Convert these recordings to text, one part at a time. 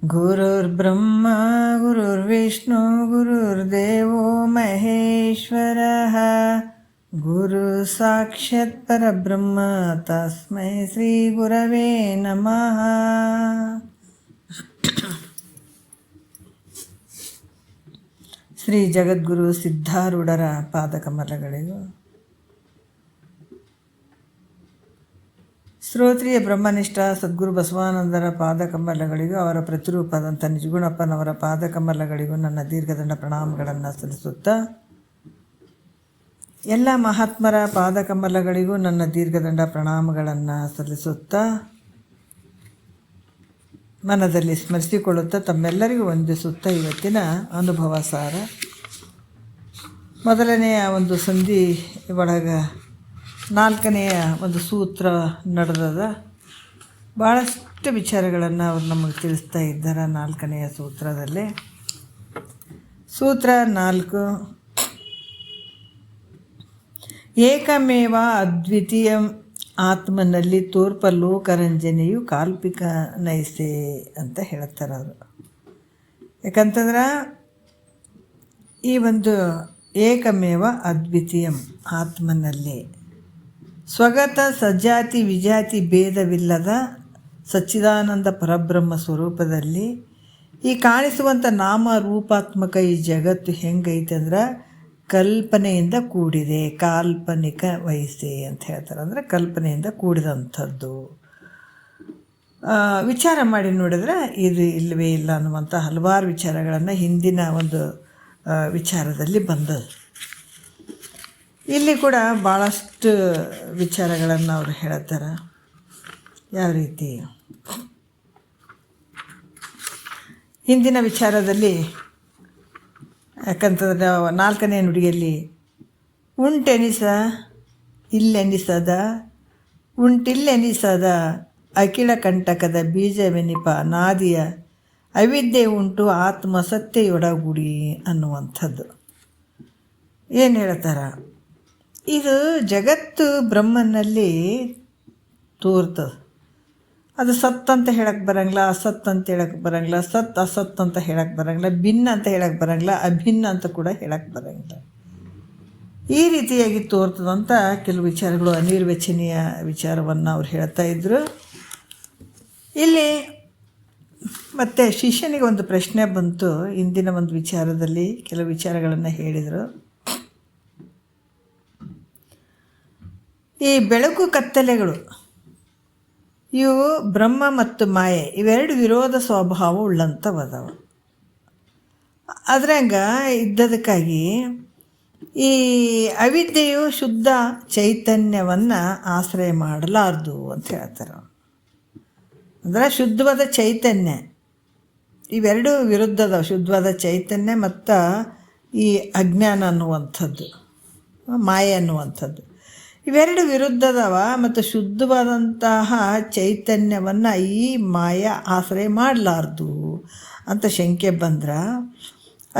ಗುರುರ್ಬ್ರಹ್ಮ ಗುರುರ್ವಿಷ್ಣು ಗುರುರ್ದೇವೋ ಮಹೇಶ್ವರಃ ಗುರು ಸಾಕ್ಷಾತ್ ಪರಬ್ರಹ್ಮ ತಸ್ಮೈ ಶ್ರೀ ಗುರವೇ ನಮಃ. ಶ್ರೀ ಜಗದ್ಗುರು ಸಿದ್ಧಾರೂಢರ ಪಾದಕಮಲಗಳಿಗೂ, ಶ್ರೋತ್ರಿಯ ಬ್ರಹ್ಮನಿಷ್ಠ ಸದ್ಗುರು ಬಸವಾನಂದರ ಪಾದಕಮಲಗಳಿಗೂ, ಅವರ ಪ್ರತಿರೂಪದಂಥ ನಿಜಗುಣಪ್ಪನವರ ಪಾದಕಮಲಗಳಿಗೂ ನನ್ನ ದೀರ್ಘದಂಡ ಪ್ರಣಾಮಗಳನ್ನು ಸಲ್ಲಿಸುತ್ತಾ, ಎಲ್ಲ ಮಹಾತ್ಮರ ಪಾದಕಮಲಗಳಿಗೂ ನನ್ನ ದೀರ್ಘದಂಡ ಪ್ರಣಾಮಗಳನ್ನು ಸಲ್ಲಿಸುತ್ತಾ, ಮನದಲ್ಲಿ ಸ್ಮರಿಸಿಕೊಳ್ಳುತ್ತಾ ತಮ್ಮೆಲ್ಲರಿಗೂ ವಂದಿಸುತ್ತಾ, ಇವತ್ತಿನ ಅನುಭವ ಸಾರ ಮೊದಲನೆಯ ಒಂದು ಸಂಧಿ ಒಳಗೆ 4ನೆಯ ಒಂದು ಸೂತ್ರ ನಡೆದದ. ಭಾಳಷ್ಟು ವಿಚಾರಗಳನ್ನು ಅವರು ನಮಗೆ ತಿಳಿಸ್ತಾ ಇದ್ದಾರೆ. 4ನೆಯ ಸೂತ್ರದಲ್ಲಿ ಸೂತ್ರ 4, ಏಕಮೇವ ಅದ್ವಿತೀಯ ಆತ್ಮನಲ್ಲಿ ತೋರ್ಪ ಲೋಕರಂಜನೆಯು ಕಾಲ್ಪಿಕ ನೈಸೆ ಅಂತ ಹೇಳ್ತಾರೆ ಅವರು. ಯಾಕಂತಂದ್ರೆ ಈ ಒಂದು ಏಕಮೇವ ಅದ್ವಿತೀಯಂ ಆತ್ಮನಲ್ಲಿ ಸ್ವಗತ ಸಜಾತಿ ವಿಜಾತಿ ಭೇದವಿಲ್ಲದ ಸಚ್ಚಿದಾನಂದ ಪರಬ್ರಹ್ಮ ಸ್ವರೂಪದಲ್ಲಿ ಈ ಕಾಣಿಸುವಂಥ ನಾಮ ರೂಪಾತ್ಮಕ ಈ ಜಗತ್ತು ಹೆಂಗೈತೆ ಅಂದ್ರೆ ಕಲ್ಪನೆಯಿಂದ ಕೂಡಿದೆ, ಕಾಲ್ಪನಿಕ ವಯಸ್ಸೆ ಅಂತ ಹೇಳ್ತಾರೆ. ಅಂದರೆ ಕಲ್ಪನೆಯಿಂದ ಕೂಡಿದಂಥದ್ದು. ವಿಚಾರ ಮಾಡಿ ನೋಡಿದ್ರೆ ಇದು ಇಲ್ಲವೇ ಇಲ್ಲ ಅನ್ನುವಂಥ ಹಲವಾರು ವಿಚಾರಗಳನ್ನು ಹಿಂದಿನ ಒಂದು ವಿಚಾರದಲ್ಲಿ ಬಂದದ್ದು. ಇಲ್ಲಿ ಕೂಡ ಭಾಳಷ್ಟು ವಿಚಾರಗಳನ್ನು ಅವರು ಹೇಳ್ತಾರೆ. ಯಾವ ರೀತಿ ಹಿಂದಿನ ವಿಚಾರದಲ್ಲಿ, ಯಾಕಂತಂದರೆ 4ನೇ ನುಡಿಯಲ್ಲಿ ಉಂಟೆನಿಸ ಇಲ್ಲೆನಿಸದ ಉಂಟಿಲ್ಲೆನಿಸದ ಅಖಿಳ ಕಂಟಕದ ಬೀಜವೆನಿಪ ನಾದಿಯ ಅವಿದ್ಯೆ ಉಂಟು ಆತ್ಮ ಸತ್ಯೆಯೊಡಗೂಡಿ ಅನ್ನುವಂಥದ್ದು ಏನು ಹೇಳ್ತಾರೆ. ಇದು ಜಗತ್ತು ಬ್ರಹ್ಮನಲ್ಲಿ ತೋರ್ತದೆ. ಅದು ಸತ್ ಅಂತ ಹೇಳಕ್ಕೆ ಬರೋಂಗಿಲ್ಲ, ಅಸತ್ ಅಂತ ಹೇಳಕ್ಕೆ ಬರೋಂಗಿಲ್ಲ, ಸತ್ ಅಸತ್ ಅಂತ ಹೇಳಕ್ಕೆ ಬರೋಂಗಿಲ್ಲ, ಭಿನ್ನ ಅಂತ ಹೇಳಕ್ಕೆ ಬರೋಂಗಿಲ್ಲ, ಅಭಿನ್ನ ಅಂತ ಕೂಡ ಹೇಳಕ್ಕೆ ಬರೋಂಗಿಲ್ಲ. ಈ ರೀತಿಯಾಗಿ ತೋರ್ತದಂಥ ಕೆಲವು ವಿಚಾರಗಳು ಅನಿರ್ವಚನೀಯ ವಿಚಾರವನ್ನು ಅವ್ರು ಹೇಳ್ತಾ ಇದ್ದರು. ಇಲ್ಲಿ ಮತ್ತು ಶಿಷ್ಯನಿಗೆ ಒಂದು ಪ್ರಶ್ನೆ ಬಂತು. ಇಂದಿನ ಒಂದು ವಿಚಾರದಲ್ಲಿ ಕೆಲವು ವಿಚಾರಗಳನ್ನು ಹೇಳಿದರು. ಈ ಬೆಳಕು ಕತ್ತಲೆಗಳು ಇವು ಬ್ರಹ್ಮ ಮತ್ತು ಮಾಯೆ ಇವೆರಡು ವಿರೋಧ ಸ್ವಭಾವ ಉಳ್ಳಂಥವದವ. ಅದ್ರಂಗ ಇದ್ದದಕ್ಕಾಗಿ ಈ ಅವಿದ್ಯೆಯು ಶುದ್ಧ ಚೈತನ್ಯವನ್ನು ಆಶ್ರಯ ಮಾಡಲಾರ್ದು ಅಂತ ಹೇಳ್ತಾರೆ. ಅಂದರೆ ಶುದ್ಧವಾದ ಚೈತನ್ಯ ಇವೆರಡು ವಿರುದ್ಧದ, ಶುದ್ಧವಾದ ಚೈತನ್ಯ ಮತ್ತು ಈ ಅಜ್ಞಾನ ಅನ್ನುವಂಥದ್ದು, ಮಾಯೆ ಅನ್ನುವಂಥದ್ದು ಇವೆರಡು ವಿರುದ್ಧದವ. ಮತ್ತು ಶುದ್ಧವಾದಂತಹ ಚೈತನ್ಯವನ್ನು ಈ ಮಾಯ ಆಶ್ರಯ ಮಾಡಲಾರ್ದು ಅಂತ ಶಂಕೆ ಬಂದ್ರೆ,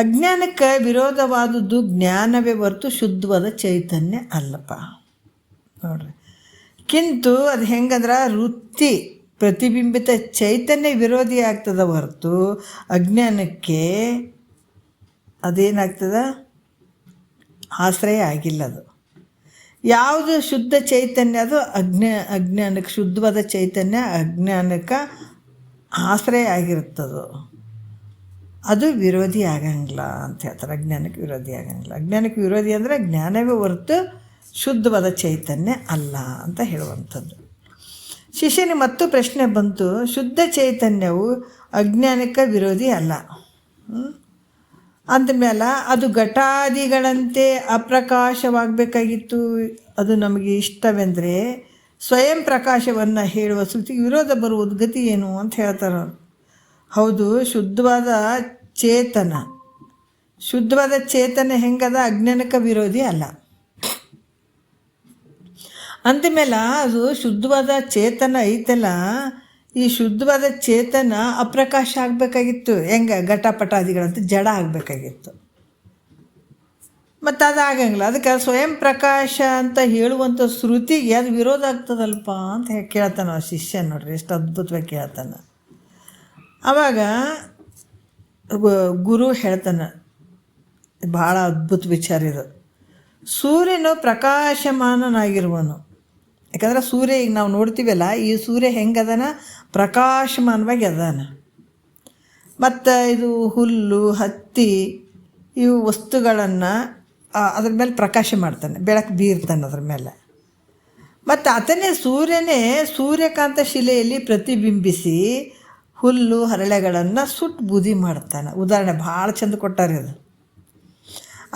ಅಜ್ಞಾನಕ್ಕೆ ವಿರೋಧವಾದದ್ದು ಜ್ಞಾನವೇ ಹೊರತು ಶುದ್ಧವಾದ ಚೈತನ್ಯ ಅಲ್ಲಪ್ಪ. ನೋಡ್ರಿ, ಕಿಂತು ಅದು ಹೆಂಗಂದ್ರೆ ವೃತ್ತಿ ಪ್ರತಿಬಿಂಬಿತ ಚೈತನ್ಯ ವಿರೋಧಿ ಆಗ್ತದೆ ಹೊರತು ಅಜ್ಞಾನಕ್ಕೆ ಅದೇನಾಗ್ತದೆ, ಆಶ್ರಯ ಆಗಿಲ್ಲ. ಅದು ಯಾವುದು ಶುದ್ಧ ಚೈತನ್ಯ ಅದು ಅಜ್ಞಾನಕ್ಕೆ, ಶುದ್ಧವಾದ ಚೈತನ್ಯ ಅಜ್ಞಾನಕ್ಕೆ ಆಶ್ರಯ ಆಗಿರುತ್ತದು, ಅದು ವಿರೋಧಿ ಆಗಂಗಿಲ್ಲ ಅಂತ ಹೇಳ್ತಾರೆ. ಅಜ್ಞಾನಕ್ಕೆ ವಿರೋಧಿ ಆಗಂಗಿಲ್ಲ. ಅಜ್ಞಾನಕ್ಕೆ ವಿರೋಧಿ ಅಂದರೆ ಜ್ಞಾನವೇ ಹೊರತು ಶುದ್ಧವಾದ ಚೈತನ್ಯ ಅಲ್ಲ ಅಂತ ಹೇಳುವಂಥದ್ದು. ಶಿಷ್ಯನಿಗೆ ಮತ್ತು ಪ್ರಶ್ನೆ ಬಂತು, ಶುದ್ಧ ಚೈತನ್ಯವು ಅಜ್ಞಾನಕ್ಕೆ ವಿರೋಧಿ ಅಲ್ಲ ಅಂದಮೇಲೆ ಅದು ಘಟಾದಿಗಳಂತೆ ಅಪ್ರಕಾಶವಾಗಬೇಕಾಗಿತ್ತು. ಅದು ನಮಗೆ ಇಷ್ಟವೆಂದರೆ ಸ್ವಯಂ ಪ್ರಕಾಶವನ್ನು ಹೇಳುವ ಶ್ರುತಿಗೆ ವಿರೋಧ ಬರುವುದು ಗತಿ ಏನು ಅಂತ ಹೇಳ್ತಾರೆ. ಹೌದು, ಶುದ್ಧವಾದ ಚೇತನ ಹೆಂಗದ ಅಜ್ಞಾನಕ್ಕೆ ವಿರೋಧಿ ಅಲ್ಲ. ಅಂದಮೇಲೆ ಅದು ಶುದ್ಧವಾದ ಚೇತನ ಐತಲ್ಲ, ಈ ಶುದ್ಧವಾದ ಚೇತನ ಅಪ್ರಕಾಶ ಆಗಬೇಕಾಗಿತ್ತು. ಹೆಂಗೆ ಘಟಪಟಾದಿಗಳಂತ ಜಡ ಆಗಬೇಕಾಗಿತ್ತು. ಮತ್ತು ಅದು ಆಗಂಗಿಲ್ಲ. ಅದಕ್ಕೆ ಸ್ವಯಂ ಪ್ರಕಾಶ ಅಂತ ಹೇಳುವಂಥ ಶ್ರುತಿಗೆ ಅದು ವಿರೋಧ ಆಗ್ತದಲ್ಪ ಅಂತ ಕೇಳ್ತಾನೆ ಆ ಶಿಷ್ಯ. ನೋಡ್ರಿ ಎಷ್ಟು ಅದ್ಭುತವಾಗಿ ಕೇಳ್ತಾನೆ. ಆವಾಗ ಗುರು ಹೇಳ್ತಾನೆ, ಭಾಳ ಅದ್ಭುತ ವಿಚಾರ ಇದು. ಸೂರ್ಯನು ಪ್ರಕಾಶಮಾನನಾಗಿರುವನು. ಯಾಕಂದ್ರೆ ಸೂರ್ಯ ಈಗ ನಾವು ನೋಡ್ತೀವಲ್ಲ, ಈ ಸೂರ್ಯ ಹೆಂಗದಾನ, ಪ್ರಕಾಶಮಾನವಾಗಿ ಅದಾನ. ಮತ್ತು ಇದು ಹುಲ್ಲು, ಹತ್ತಿ, ಇವು ವಸ್ತುಗಳನ್ನು ಅದ್ರ ಮೇಲೆ ಪ್ರಕಾಶ ಮಾಡ್ತಾನೆ, ಬೆಳಕು ಬೀರ್ತಾನೆ ಅದ್ರ ಮೇಲೆ. ಮತ್ತು ಆತನೇ ಸೂರ್ಯನೇ ಸೂರ್ಯಕಾಂತ ಶಿಲೆಯಲ್ಲಿ ಪ್ರತಿಬಿಂಬಿಸಿ ಹುಲ್ಲು ಹರಳೆಗಳನ್ನು ಸುಟ್ಟು ಬೂದಿ ಮಾಡ್ತಾನೆ. ಉದಾಹರಣೆ ಭಾಳ ಚಂದ ಕೊಟ್ಟಾರೆ ಅದು.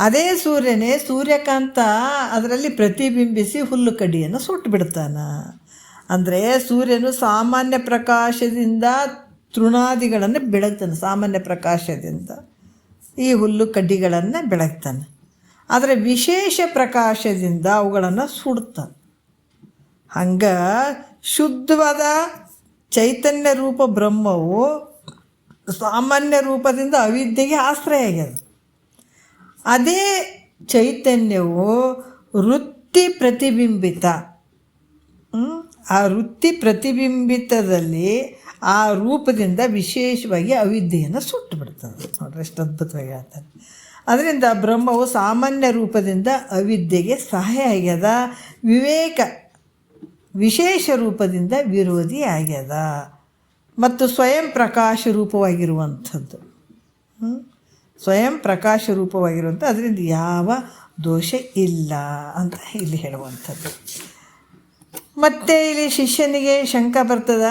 ಅದೇ ಸೂರ್ಯನೇ ಸೂರ್ಯಕಾಂತ ಅದರಲ್ಲಿ ಪ್ರತಿಬಿಂಬಿಸಿ ಹುಲ್ಲು ಕಡ್ಡಿಯನ್ನು ಸುಟ್ಟು ಬಿಡ್ತಾನೆ. ಅಂದರೆ ಸೂರ್ಯನು ಸಾಮಾನ್ಯ ಪ್ರಕಾಶದಿಂದ ತೃಣಾದಿಗಳನ್ನು ಬೆಳಗ್ತಾನೆ. ಸಾಮಾನ್ಯ ಪ್ರಕಾಶದಿಂದ ಈ ಹುಲ್ಲು ಕಡ್ಡಿಗಳನ್ನು ಬೆಳಗ್ತಾನೆ. ಆದರೆ ವಿಶೇಷ ಪ್ರಕಾಶದಿಂದ ಅವುಗಳನ್ನು ಸುಡ್ತಾನೆ. ಹಂಗೆ ಶುದ್ಧವಾದ ಚೈತನ್ಯ ರೂಪ ಬ್ರಹ್ಮವು ಸಾಮಾನ್ಯ ರೂಪದಿಂದ ಅವಿದ್ಯೆಗೆ ಆಶ್ರಯ ಆಗ್ಯದ. ಅದೇ ಚೈತನ್ಯವು ವೃತ್ತಿ ಪ್ರತಿಬಿಂಬಿತ. ಆ ವೃತ್ತಿ ಪ್ರತಿಬಿಂಬಿತದಲ್ಲಿ ಆ ರೂಪದಿಂದ ವಿಶೇಷವಾಗಿ ಅವಿದ್ಯೆಯನ್ನು ಸುಟ್ಟು ಬಿಡ್ತದೆ. ನೋಡ್ರಿ ಎಷ್ಟು ಅದ್ಭುತವಾಗಿ ಹೇಳ್ತಾರೆ. ಅದರಿಂದ ಬ್ರಹ್ಮವು ಸಾಮಾನ್ಯ ರೂಪದಿಂದ ಅವಿದ್ಯೆಗೆ ಸಹಾಯ ಆಗ್ಯದ. ವಿವೇಕ ವಿಶೇಷ ರೂಪದಿಂದ ವಿರೋಧಿ ಆಗ್ಯದ. ಮತ್ತು ಸ್ವಯಂ ಪ್ರಕಾಶ ರೂಪವಾಗಿರುವಂಥದ್ದು. ಸ್ವಯಂ ಪ್ರಕಾಶ ರೂಪವಾಗಿರುವಂಥ ಅದರಿಂದ ಯಾವ ದೋಷ ಇಲ್ಲ ಅಂತ ಇಲ್ಲಿ ಹೇಳುವಂಥದ್ದು. ಮತ್ತು ಇಲ್ಲಿ ಶಿಷ್ಯನಿಗೆ ಶಂಕ ಬರ್ತದ.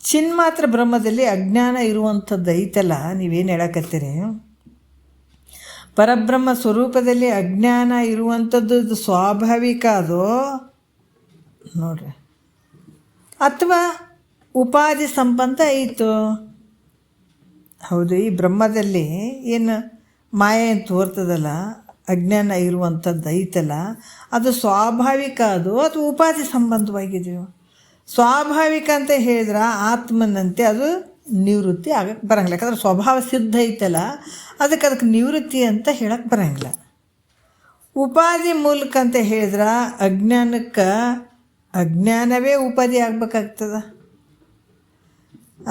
ಚಿನ್ಮಾತ್ರ ಬ್ರಹ್ಮದಲ್ಲಿ ಅಜ್ಞಾನ ಇರುವಂಥದ್ದು ಐತಲ್ಲ, ನೀವೇನು ಹೇಳಕತ್ತೀರಿ, ಪರಬ್ರಹ್ಮ ಸ್ವರೂಪದಲ್ಲಿ ಅಜ್ಞಾನ ಇರುವಂಥದ್ದು ಇದು ಸ್ವಾಭಾವಿಕ ಅದು ನೋಡ್ರಿ, ಅಥವಾ ಉಪಾಧಿ ಸಂಬಂಧ ಐತು? ಹೌದು, ಈ ಬ್ರಹ್ಮದಲ್ಲಿ ಏನು ಮಾಯೆ ಅಂತ ತೋರ್ತದಲ್ಲ, ಅಜ್ಞಾನ ಇರುವಂಥದ್ದು ಐತಲ್ಲ, ಅದು ಸ್ವಾಭಾವಿಕ ಅದು ಉಪಾಧಿ ಸಂಬಂಧವಾಗಿದೆಯೋ? ಸ್ವಾಭಾವಿಕ ಅಂತ ಹೇಳಿದ್ರೆ ಆತ್ಮನಂತೆ ಅದು ನಿವೃತ್ತಿ ಆಗಕ್ಕೆ ಬರಂಗಿಲ್ಲ. ಯಾಕಂದ್ರೆ ಸ್ವಭಾವ ಸಿದ್ಧ ಐತಲ್ಲ, ಅದಕ್ಕೆ ನಿವೃತ್ತಿ ಅಂತ ಹೇಳಕ್ಕೆ ಬರಂಗಿಲ್ಲ. ಉಪಾಧಿ ಮೂಲಕ ಅಂತ ಹೇಳಿದ್ರೆ ಅಜ್ಞಾನಕ್ಕೆ ಅಜ್ಞಾನವೇ ಉಪಾಧಿ ಆಗ್ಬೇಕಾಗ್ತದೆ.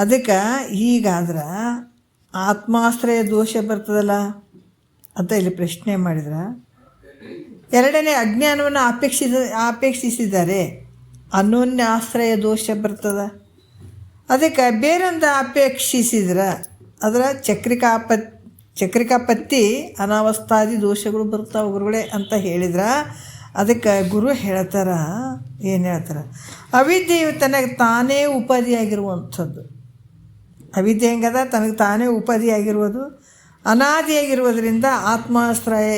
ಅದಕ್ಕೆ ಹೀಗಾದ್ರೆ ಆತ್ಮಾಶ್ರಯ ದೋಷ ಬರ್ತದಲ್ಲ ಅಂತ ಇಲ್ಲಿ ಪ್ರಶ್ನೆ ಮಾಡಿದ್ರೆ, ಎರಡನೇ ಅಜ್ಞಾನವನ್ನು ಅಪೇಕ್ಷಿಸಿದ್ದಾರೆ ಅನೋನ್ಯ ಆಶ್ರಯ ದೋಷ ಬರ್ತದೆ. ಅದಕ್ಕೆ ಬೇರೊಂದು ಅಪೇಕ್ಷಿಸಿದ್ರೆ ಅದರ ಚಕ್ರಿಕಾಪತ್ತಿ ಅನಾವಸ್ಥಾದಿ ದೋಷಗಳು ಬರ್ತಾವೆ ಗುರುಗಳೇ ಅಂತ ಹೇಳಿದ್ರೆ, ಅದಕ್ಕೆ ಗುರು ಹೇಳ್ತಾರ, ಏನು ಹೇಳ್ತಾರೆ, ಅವಿದ್ಯೆಯು ತನಗೆ ತಾನೇ ಉಪಾಧಿಯಾಗಿರುವಂಥದ್ದು. ಅವಿದ್ಯೆ ಹೆಂಗದ, ತನಗೆ ತಾನೇ ಉಪಾಧಿಯಾಗಿರುವುದು, ಅನಾದಿಯಾಗಿರುವುದರಿಂದ ಆತ್ಮಾಶ್ರಯ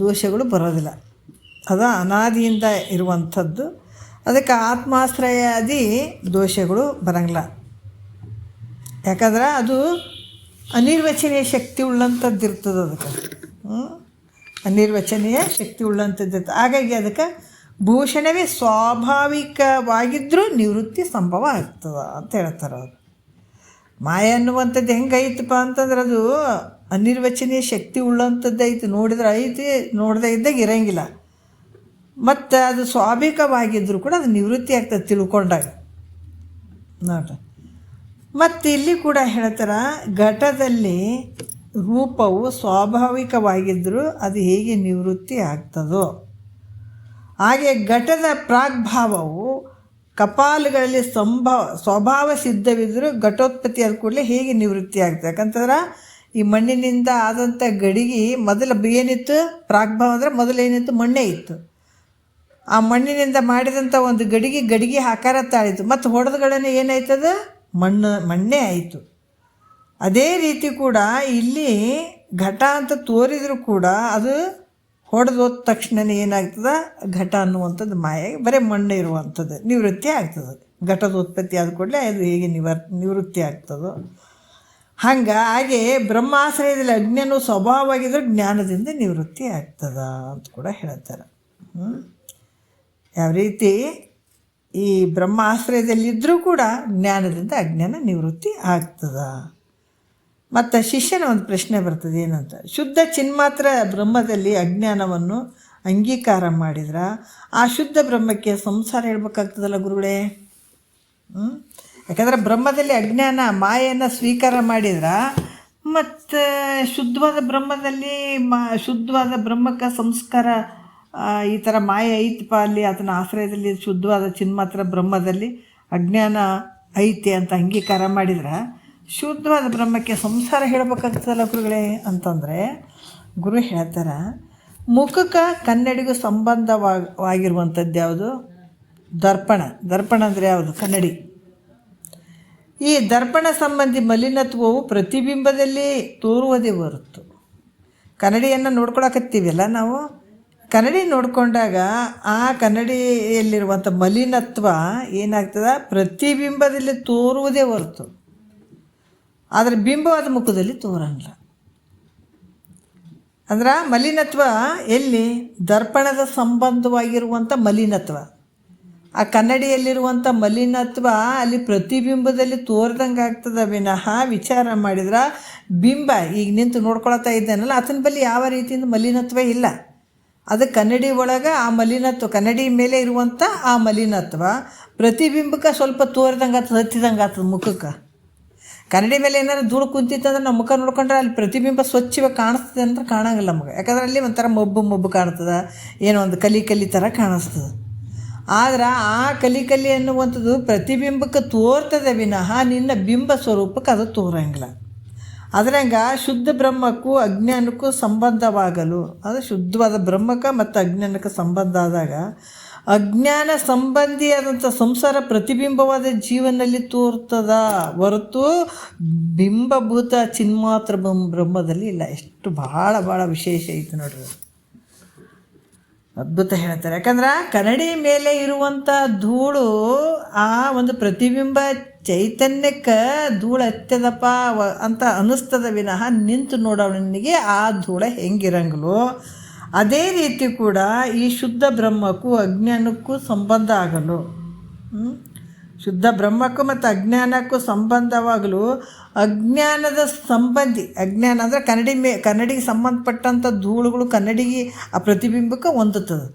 ದೋಷಗಳು ಬರೋದಿಲ್ಲ. ಅದು ಅನಾದಿಯಿಂದ ಇರುವಂಥದ್ದು. ಅದಕ್ಕೆ ಆತ್ಮಾಶ್ರಯಾದಿ ದೋಷಗಳು ಬರಂಗಿಲ್ಲ. ಯಾಕಂದ್ರೆ ಅದು ಅನಿರ್ವಚನೀಯ ಶಕ್ತಿ ಉಳ್ಳಂಥದ್ದು ಇರ್ತದೆ. ಅದಕ್ಕೆ ಅನಿರ್ವಚನೀಯ ಶಕ್ತಿ ಉಳ್ಳಂಥದ್ದು ಇರ್ತದೆ. ಹಾಗಾಗಿ ಅದಕ್ಕೆ ಭೂಷಣವೇ ಸ್ವಾಭಾವಿಕವಾಗಿದ್ದರೂ ನಿವೃತ್ತಿ ಸಂಭವ ಆಗ್ತದೆ ಅಂತ ಹೇಳ್ತಾರೆ ಅವರು. ಮಾಯ ಅನ್ನುವಂಥದ್ದು ಹೆಂಗೈತಪ್ಪ ಅಂತಂದ್ರೆ ಅದು ಅನಿರ್ವಚನೀಯ ಶಕ್ತಿ ಉಳ್ಳಂಥದ್ದು ಐತಿ. ನೋಡಿದ್ರೆ ಐತಿ, ನೋಡದೇ ಇದ್ದಾಗ ಇರೋಂಗಿಲ್ಲ. ಮತ್ತು ಅದು ಸ್ವಾಭಾವಿಕವಾಗಿದ್ದರೂ ಕೂಡ ಅದು ನಿವೃತ್ತಿ ಆಗ್ತದೆ ತಿಳ್ಕೊಂಡಾಗ ನೋಡ್ರಿ. ಮತ್ತು ಇಲ್ಲಿ ಕೂಡ ಹೇಳ್ತಾರೆ, ಘಟದಲ್ಲಿ ರೂಪವು ಸ್ವಾಭಾವಿಕವಾಗಿದ್ದರೂ ಅದು ಹೇಗೆ ನಿವೃತ್ತಿ ಆಗ್ತದೋ ಹಾಗೆ ಘಟದ ಪ್ರಾಗ್ಭಾವವು ಕಪಾಲುಗಳಲ್ಲಿ ಸ್ವಭಾವ ಸಿದ್ಧವಿದ್ದರೂ ಘಟೋತ್ಪತ್ತಿ ಆದ ಕೂಡಲೇ ಹೇಗೆ ನಿವೃತ್ತಿ ಆಗ್ತದೆ. ಯಾಕಂತಂದ್ರೆ ಈ ಮಣ್ಣಿನಿಂದ ಆದಂಥ ಗಡಿಗೆ ಮೊದಲು ಏನಿತ್ತು, ಪ್ರಾಗ್ಭಾವ ಅಂದರೆ ಮೊದಲು ಏನಿತ್ತು, ಮಣ್ಣೇ ಇತ್ತು. ಆ ಮಣ್ಣಿನಿಂದ ಮಾಡಿದಂಥ ಒಂದು ಗಡಿಗೆ ಆಕಾರ ತಾಳಿತು. ಮತ್ತು ಹೊಡೆದಗಳನ್ನೇ ಏನಾಯ್ತದ, ಮಣ್ಣೇ ಆಯಿತು. ಅದೇ ರೀತಿ ಕೂಡ ಇಲ್ಲಿ ಘಟ ಅಂತ ತೋರಿದರೂ ಕೂಡ ಅದು ಹೊಡೆದೋದ ತಕ್ಷಣವೇ ಏನಾಗ್ತದೆ, ಘಟ ಅನ್ನುವಂಥದ್ದು ಮಾಯ ಬರೀ ಮಣ್ಣು ಇರುವಂಥದ್ದು ನಿವೃತ್ತಿ ಆಗ್ತದೆ. ಘಟದ ಉತ್ಪತ್ತಿ ಆದ ಕೂಡಲೇ ಅದು ಹೇಗೆ ನಿವೃತ್ತಿ ಆಗ್ತದೋ ಹಾಗೆ ಬ್ರಹ್ಮಾಶ್ರಯದಲ್ಲಿ ಅಜ್ಞಾನ ಸ್ವಭಾವವಾಗಿದ್ದರೂ ಜ್ಞಾನದಿಂದ ನಿವೃತ್ತಿ ಆಗ್ತದ ಅಂತ ಕೂಡ ಹೇಳ್ತಾರೆ. ಯಾವ ರೀತಿ ಈ ಬ್ರಹ್ಮಾಶ್ರಯದಲ್ಲಿದ್ದರೂ ಕೂಡ ಜ್ಞಾನದಿಂದ ಅಜ್ಞಾನ ನಿವೃತ್ತಿ ಆಗ್ತದ. ಮತ್ತು ಶಿಷ್ಯನ ಒಂದು ಪ್ರಶ್ನೆ ಬರ್ತದೆ ಏನಂತ, ಶುದ್ಧ ಚಿನ್ಮಾತ್ರ ಬ್ರಹ್ಮದಲ್ಲಿ ಅಜ್ಞಾನವನ್ನು ಅಂಗೀಕಾರ ಮಾಡಿದ್ರೆ ಆ ಶುದ್ಧ ಬ್ರಹ್ಮಕ್ಕೆ ಸಂಸಾರ ಹೇಳ್ಬೇಕಾಗ್ತದಲ್ಲ ಗುರುಗಳೇ. ಯಾಕಂದರೆ ಬ್ರಹ್ಮದಲ್ಲಿ ಅಜ್ಞಾನ ಮಾಯೆಯನ್ನು ಸ್ವೀಕಾರ ಮಾಡಿದ್ರೆ ಮತ್ತು ಶುದ್ಧವಾದ ಬ್ರಹ್ಮದಲ್ಲಿ ಶುದ್ಧವಾದ ಬ್ರಹ್ಮಕ್ಕೆ ಸಂಸ್ಕಾರ ಈ ಥರ ಮಾಯೆ ಐತಪ್ಪ ಅಲ್ಲಿ ಅದನ್ನ ಆಶ್ರಯದಲ್ಲಿ ಶುದ್ಧವಾದ ಚಿನ್ಮಾತ್ರ ಬ್ರಹ್ಮದಲ್ಲಿ ಅಜ್ಞಾನ ಐತೆ ಅಂತ ಅಂಗೀಕಾರ ಮಾಡಿದ್ರೆ ಶುದ್ಧವಾದ ಬ್ರಹ್ಮಕ್ಕೆ ಸಂಸಾರ ಹೇಳ್ಬೇಕಾಗ್ತದಲ್ಲ ಗುರುಗಳೇ ಅಂತಂದರೆ ಗುರು ಹೇಳ್ತಾರೆ, ಮುಖಕ್ಕೆ ಕನ್ನಡಿಗೂ ಸಂಬಂಧವಾಗಿರುವಂಥದ್ದು ಯಾವುದು? ದರ್ಪಣ. ದರ್ಪಣ ಅಂದರೆ ಯಾವುದು? ಕನ್ನಡಿ. ಈ ದರ್ಪಣ ಸಂಬಂಧಿ ಮಲಿನತ್ವವು ಪ್ರತಿಬಿಂಬದಲ್ಲಿ ತೋರುವುದೇ ಹೊರತು, ಕನ್ನಡಿಯನ್ನು ನೋಡ್ಕೊಳಕತ್ತೀವಲ್ಲ ನಾವು, ಕನ್ನಡಿ ನೋಡಿಕೊಂಡಾಗ ಆ ಕನ್ನಡಿಯಲ್ಲಿರುವಂಥ ಮಲಿನತ್ವ ಏನಾಗ್ತದೆ? ಪ್ರತಿಬಿಂಬದಲ್ಲಿ ತೋರುವುದೇ ಹೊರತು ಆದರೆ ಬಿಂಬವಾದ ಮುಖದಲ್ಲಿ ತೋರಂಗಿಲ್ಲ. ಅಂದ್ರೆ ಮಲಿನತ್ವ ಎಲ್ಲಿ? ದರ್ಪಣದ ಸಂಬಂಧವಾಗಿರುವಂಥ ಮಲಿನತ್ವ. ಆ ಕನ್ನಡಿಯಲ್ಲಿರುವಂಥ ಮಲಿನತ್ವ ಅಲ್ಲಿ ಪ್ರತಿಬಿಂಬದಲ್ಲಿ ತೋರ್ದಂಗೆ ಆಗ್ತದೆ ವಿನಃ ವಿಚಾರ ಮಾಡಿದ್ರೆ ಬಿಂಬ ಈಗ ನಿಂತು ನೋಡ್ಕೊಳ್ತಾ ಇದ್ದಾನಲ್ಲ ಆತನ ಬಳಿ ಯಾವ ರೀತಿಯಿಂದ ಮಲಿನತ್ವ ಇಲ್ಲ. ಅದು ಕನ್ನಡಿ ಒಳಗೆ ಆ ಮಲಿನತ್ವ, ಕನ್ನಡಿ ಮೇಲೆ ಇರುವಂಥ ಆ ಮಲಿನತ್ವ ಪ್ರತಿಬಿಂಬಕ್ಕೆ ಸ್ವಲ್ಪ ತೋರ್ದಂಗೆ ಆಗ್ತದೆ, ಹತ್ತಿದಂಗೆ ಆಗ್ತದೆ ಮುಖಕ್ಕೆ. ಕನ್ನಡಿ ಮೇಲೆ ಏನಾದ್ರು ಧೂಳು ಕುಂತಿತ್ತಂದ್ರೆ ನಾವು ಮುಖ ನೋಡ್ಕೊಂಡ್ರೆ ಅಲ್ಲಿ ಪ್ರತಿಬಿಂಬ ಸ್ವಚ್ಛವಾಗಿ ಕಾಣಿಸ್ತದೆ ಅಂದ್ರೆ ಕಾಣಂಗಿಲ್ಲ ನಮಗೆ. ಯಾಕಂದ್ರೆ ಅಲ್ಲಿ ಒಂಥರ ಮಬ್ಬು ಕಾಣ್ತದೆ, ಏನೋ ಒಂದು ಕಲಿ ಥರ ಕಾಣಿಸ್ತದೆ. ಆದ್ರೆ ಆ ಕಲಿ ಅನ್ನುವಂಥದ್ದು ಪ್ರತಿಬಿಂಬಕ್ಕೆ ತೋರ್ತದೆ ವಿನಃ ನಿನ್ನ ಬಿಂಬ ಸ್ವರೂಪಕ್ಕೆ ಅದು ತೋರಂಗಿಲ್ಲ. ಅದ್ರಂಗೆ ಶುದ್ಧ ಬ್ರಹ್ಮಕ್ಕೂ ಅಜ್ಞಾನಕ್ಕೂ ಸಂಬಂಧವಾಗಲು, ಅದು ಶುದ್ಧವಾದ ಬ್ರಹ್ಮಕ್ಕೆ ಮತ್ತು ಅಜ್ಞಾನಕ್ಕೆ ಸಂಬಂಧ ಆದಾಗ ಅಜ್ಞಾನ ಸಂಬಂಧಿಯಾದಂಥ ಸಂಸಾರ ಪ್ರತಿಬಿಂಬವಾದ ಜೀವನದಲ್ಲಿ ತೋರ್ತದ ಹೊರತು ಬಿಂಬಭೂತ ಚಿನ್ಮಾತ್ರ ಬ್ರಹ್ಮದಲ್ಲಿ ಇಲ್ಲ. ಎಷ್ಟು ಭಾಳ ವಿಶೇಷ ಐತೆ ನೋಡ್ರಿ, ಅದ್ಭುತ ಹೇಳ್ತಾರೆ. ಯಾಕಂದ್ರೆ ಕನ್ನಡಿ ಮೇಲೆ ಇರುವಂಥ ಧೂಳು ಆ ಒಂದು ಪ್ರತಿಬಿಂಬ ಚೈತನ್ಯಕ್ಕೆ ಧೂಳು ಹತ್ತದಪ್ಪ ಅಂತ ಅನ್ನಿಸ್ತದ ವಿನಃ ನಿಂತು ನೋಡೋವನಿಗೆ ಆ ಧೂಳ ಹೆಂಗಿರಂಗಲೋ ಅದೇ ರೀತಿ ಕೂಡ ಈ ಶುದ್ಧ ಬ್ರಹ್ಮಕ್ಕೂ ಅಜ್ಞಾನಕ್ಕೂ ಸಂಬಂಧ ಆಗಲು, ಶುದ್ಧ ಬ್ರಹ್ಮಕ್ಕೂ ಮತ್ತು ಅಜ್ಞಾನಕ್ಕೂ ಸಂಬಂಧವಾಗಲು ಅಜ್ಞಾನದ ಸಂಬಂಧಿ, ಅಜ್ಞಾನ ಅಂದರೆ ಕನ್ನಡಿಗೆ ಸಂಬಂಧಪಟ್ಟಂಥ ಧೂಳುಗಳು ಕನ್ನಡಿಗೆ ಆ ಪ್ರತಿಬಿಂಬಕ್ಕೆ ಹೊಂದುತ್ತದೆ.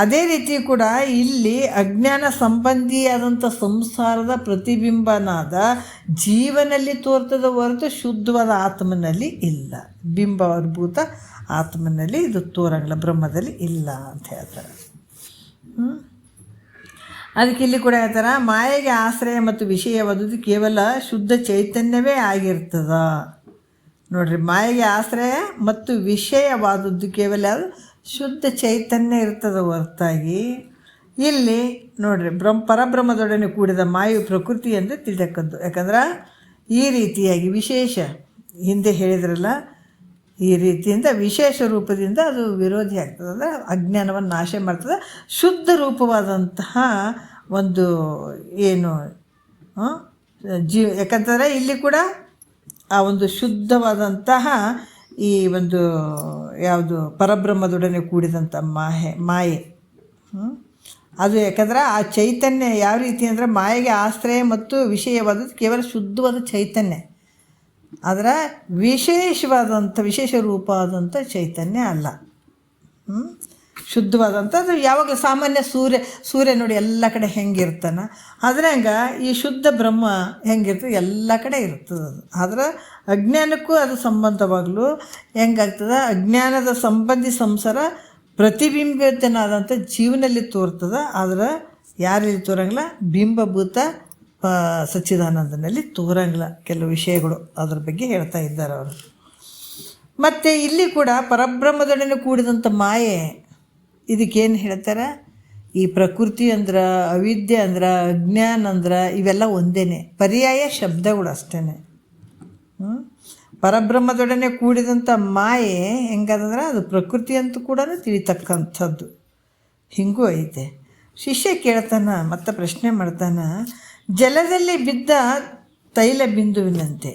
ಅದೇ ರೀತಿ ಕೂಡ ಇಲ್ಲಿ ಅಜ್ಞಾನ ಸಂಬಂಧಿಯಾದಂಥ ಸಂಸಾರದ ಪ್ರತಿಬಿಂಬನಾದ ಜೀವನಲ್ಲಿ ತೋರ್ತದ ಹೊರತು ಶುದ್ಧವಾದ ಆತ್ಮನಲ್ಲಿ ಇಲ್ಲ. ಬಿಂಬಭೂತ ಆತ್ಮನಲ್ಲಿ ಇದು ತೋರಂಗಿಲ್ಲ, ಬ್ರಹ್ಮದಲ್ಲಿ ಇಲ್ಲ ಅಂತ ಹೇಳ್ತಾರೆ. ಅದಕ್ಕೆ ಇಲ್ಲಿ ಕೂಡ ಹೇಳ್ತಾರೆ, ಮಾಯೆಗೆ ಆಶ್ರಯ ಮತ್ತು ವಿಷಯವಾದುದು ಕೇವಲ ಶುದ್ಧ ಚೈತನ್ಯವೇ ಆಗಿರ್ತದ. ನೋಡ್ರಿ, ಮಾಯೆಗೆ ಆಶ್ರಯ ಮತ್ತು ವಿಷಯವಾದದ್ದು ಕೇವಲ ಶುದ್ಧ ಚೈತನ್ಯ ಇರ್ತದ ಹೊರತಾಗಿ ಇಲ್ಲಿ ನೋಡ್ರಿ ಪರಬ್ರಹ್ಮದೊಡನೆ ಕೂಡಿದ ಮಾಯು ಪ್ರಕೃತಿ ಅಂದರೆ ತಿಳಿಯಕ್ಕದ್ದು. ಯಾಕಂದ್ರೆ ಈ ರೀತಿಯಾಗಿ ವಿಶೇಷ ಹಿಂದೆ ಹೇಳಿದ್ರಲ್ಲ, ಈ ರೀತಿಯಿಂದ ವಿಶೇಷ ರೂಪದಿಂದ ಅದು ವಿರೋಧಿ ಆಗ್ತದೆ, ಅಂದರೆ ಅಜ್ಞಾನವನ್ನು ನಾಶ ಮಾಡ್ತದೆ. ಶುದ್ಧ ರೂಪವಾದಂತಹ ಒಂದು ಏನು ಯಾಕಂತಂದರೆ ಇಲ್ಲಿ ಕೂಡ ಆ ಒಂದು ಶುದ್ಧವಾದಂತಹ ಈ ಒಂದು ಯಾವುದು ಪರಬ್ರಹ್ಮದೊಡನೆ ಕೂಡಿದಂಥ ಮಾಯೆ ಅದು. ಯಾಕಂದ್ರೆ ಆ ಚೈತನ್ಯ ಯಾವ ರೀತಿ ಅಂದರೆ ಮಾಯೆಗೆ ಆಶ್ರಯ ಮತ್ತು ವಿಷಯವಾದದ್ದು ಕೇವಲ ಶುದ್ಧವಾದ ಚೈತನ್ಯ, ಅದರ ವಿಶೇಷ ರೂಪವಾದಂಥ ಚೈತನ್ಯ ಅಲ್ಲ. ಶುದ್ಧವಾದಂಥ ಅದು ಯಾವಾಗಲೂ ಸಾಮಾನ್ಯ ಸೂರ್ಯ ನೋಡಿ ಎಲ್ಲ ಕಡೆ ಹೆಂಗಿರ್ತಾನೆ ಅದ್ರಂಗೆ ಈ ಶುದ್ಧ ಬ್ರಹ್ಮ ಹೆಂಗಿರ್ತದೆ ಎಲ್ಲ ಕಡೆ ಇರ್ತದೆ. ಅದು ಆದರೆ ಅಜ್ಞಾನಕ್ಕೂ ಅದು ಸಂಬಂಧವಾಗಲು ಹೆಂಗಾಗ್ತದೆ, ಅಜ್ಞಾನದ ಸಂಬಂಧಿ ಸಂಸಾರ ಪ್ರತಿಬಿಂಬಿತನಾದಂಥ ಜೀವನಲ್ಲಿ ತೋರ್ತದೆ. ಆದರೆ ಯಾರಲ್ಲಿ ತೋರಂಗಿಲ್ಲ? ಬಿಂಬಭೂತ ಸಚ್ಚಿದಾನಂದನಲ್ಲಿ ತೋರಂಗಿಲ್ಲ. ಕೆಲವು ವಿಷಯಗಳು ಅದ್ರ ಬಗ್ಗೆ ಹೇಳ್ತಾ ಇದ್ದಾರೆ ಅವರು. ಮತ್ತು ಇಲ್ಲಿ ಕೂಡ ಪರಬ್ರಹ್ಮದೊಡನೆ ಕೂಡಿದಂಥ ಮಾಯೆ, ಇದಕ್ಕೇನು ಹೇಳ್ತಾರೆ? ಈ ಪ್ರಕೃತಿ ಅಂದ್ರೆ, ಅವಿದ್ಯೆ ಅಂದ್ರೆ, ಅಜ್ಞಾನ ಅಂದ್ರೆ ಇವೆಲ್ಲ ಒಂದೇ, ಪರ್ಯಾಯ ಶಬ್ದಗಳು ಅಷ್ಟೇ. ಪರಬ್ರಹ್ಮದೊಡನೆ ಕೂಡಿದಂಥ ಮಾಯೆ ಹೆಂಗದಂದ್ರೆ ಅದು ಪ್ರಕೃತಿ ಅಂತೂ ಕೂಡ ತಿಳಿತಕ್ಕಂಥದ್ದು. ಹಿಂಗೂ ಐತೆ. ಶಿಷ್ಯ ಕೇಳ್ತಾನೆ, ಮತ್ತೆ ಪ್ರಶ್ನೆ ಮಾಡ್ತಾನೆ, ಜಲದಲ್ಲಿ ಬಿದ್ದ ತೈಲ ಬಿಂದುವಿನಂತೆ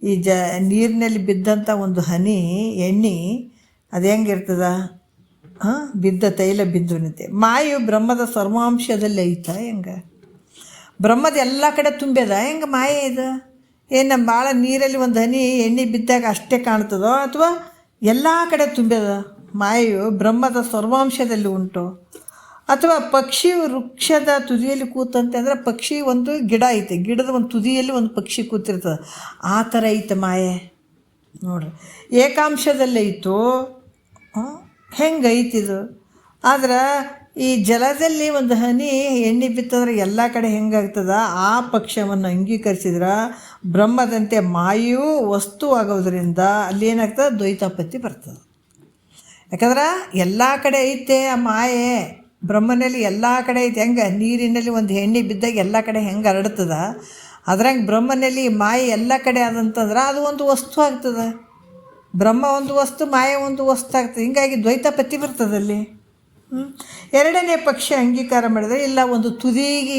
ಈ ನೀರಿನಲ್ಲಿ ಬಿದ್ದಂಥ ಒಂದು ಹನಿ ಎಣ್ಣೆ ಅದು ಹೆಂಗಿರ್ತದ? ಬಿದ್ದ ತೈಲ ಬಿಂದುವಿನಂತೆ ಮಾಯು ಬ್ರಹ್ಮದ ಸರ್ವಾಂಶದಲ್ಲಿ ಐತಾ? ಹೆಂಗೆ ಬ್ರಹ್ಮದ ಎಲ್ಲ ಕಡೆ ತುಂಬ್ಯದ? ಹೆಂಗೆ ಮಾಯೆ ಇದು? ಏನು ನಮ್ಮ ಭಾಳ ನೀರಲ್ಲಿ ಒಂದು ಹನಿ ಎಣ್ಣೆ ಬಿದ್ದಾಗ ಅಷ್ಟೇ ಕಾಣ್ತದೋ ಅಥವಾ ಎಲ್ಲ ಕಡೆ ತುಂಬ್ಯದ ಮಾಯೆಯು ಬ್ರಹ್ಮದ ಸರ್ವಾಂಶದಲ್ಲಿ ಉಂಟು? ಅಥವಾ ಪಕ್ಷಿ ವೃಕ್ಷದ ತುದಿಯಲ್ಲಿ ಕೂತಂತೆ ಅಂದರೆ ಪಕ್ಷಿ ಒಂದು ಗಿಡ ಐತೆ, ಗಿಡದ ಒಂದು ತುದಿಯಲ್ಲಿ ಒಂದು ಪಕ್ಷಿ ಕೂತಿರ್ತದೆ, ಆ ಥರ ಐತೆ ಮಾಯೆ. ನೋಡ್ರಿ, ಏಕಾಂಶದಲ್ಲೈತು, ಹೆಂಗೆ ಐತಿದು? ಆದ್ರೆ ಈ ಜಲದಲ್ಲಿ ಒಂದು ಹನಿ ಎಣ್ಣೆ ಬಿತ್ತಂದ್ರೆ ಎಲ್ಲ ಕಡೆ ಹೆಂಗಾಗ್ತದ? ಆ ಪಕ್ಷವನ್ನು ಅಂಗೀಕರಿಸಿದ್ರೆ ಬ್ರಹ್ಮದಂತೆ ಮಾಯೆಯೂ ವಸ್ತು ಆಗೋದ್ರಿಂದ ಅಲ್ಲೇನಾಗ್ತದೆ? ದ್ವೈತಾಪತ್ತಿ ಬರ್ತದೆ. ಯಾಕಂದ್ರೆ ಎಲ್ಲ ಕಡೆ ಐತೆ ಆ ಮಾಯೆ, ಬ್ರಹ್ಮನಲ್ಲಿ ಎಲ್ಲ ಕಡೆ ಐತೆ. ಹೆಂಗೆ ನೀರಿನಲ್ಲಿ ಒಂದು ಎಣ್ಣೆ ಬಿದ್ದಾಗ ಎಲ್ಲ ಕಡೆ ಹೆಂಗೆ ಹರಡ್ತದ, ಅದ್ರಂಗೆ ಬ್ರಹ್ಮನಲ್ಲಿ ಮಾಯೆ ಎಲ್ಲ ಕಡೆ ಆದಂತಂದ್ರೆ ಅದು ಒಂದು ವಸ್ತು ಆಗ್ತದೆ. ಬ್ರಹ್ಮ ಒಂದು ವಸ್ತು, ಮಾಯೆ ಒಂದು ವಸ್ತು ಆಗ್ತದೆ. ಹಿಂಗಾಗಿ ದ್ವೈತಾಪತ್ತಿ ಬರ್ತದಲ್ಲಿ. ಎರಡನೇ ಪಕ್ಷ ಅಂಗೀಕಾರ ಮಾಡಿದರೆ ಇಲ್ಲ, ಒಂದು ತುದಿಗೆ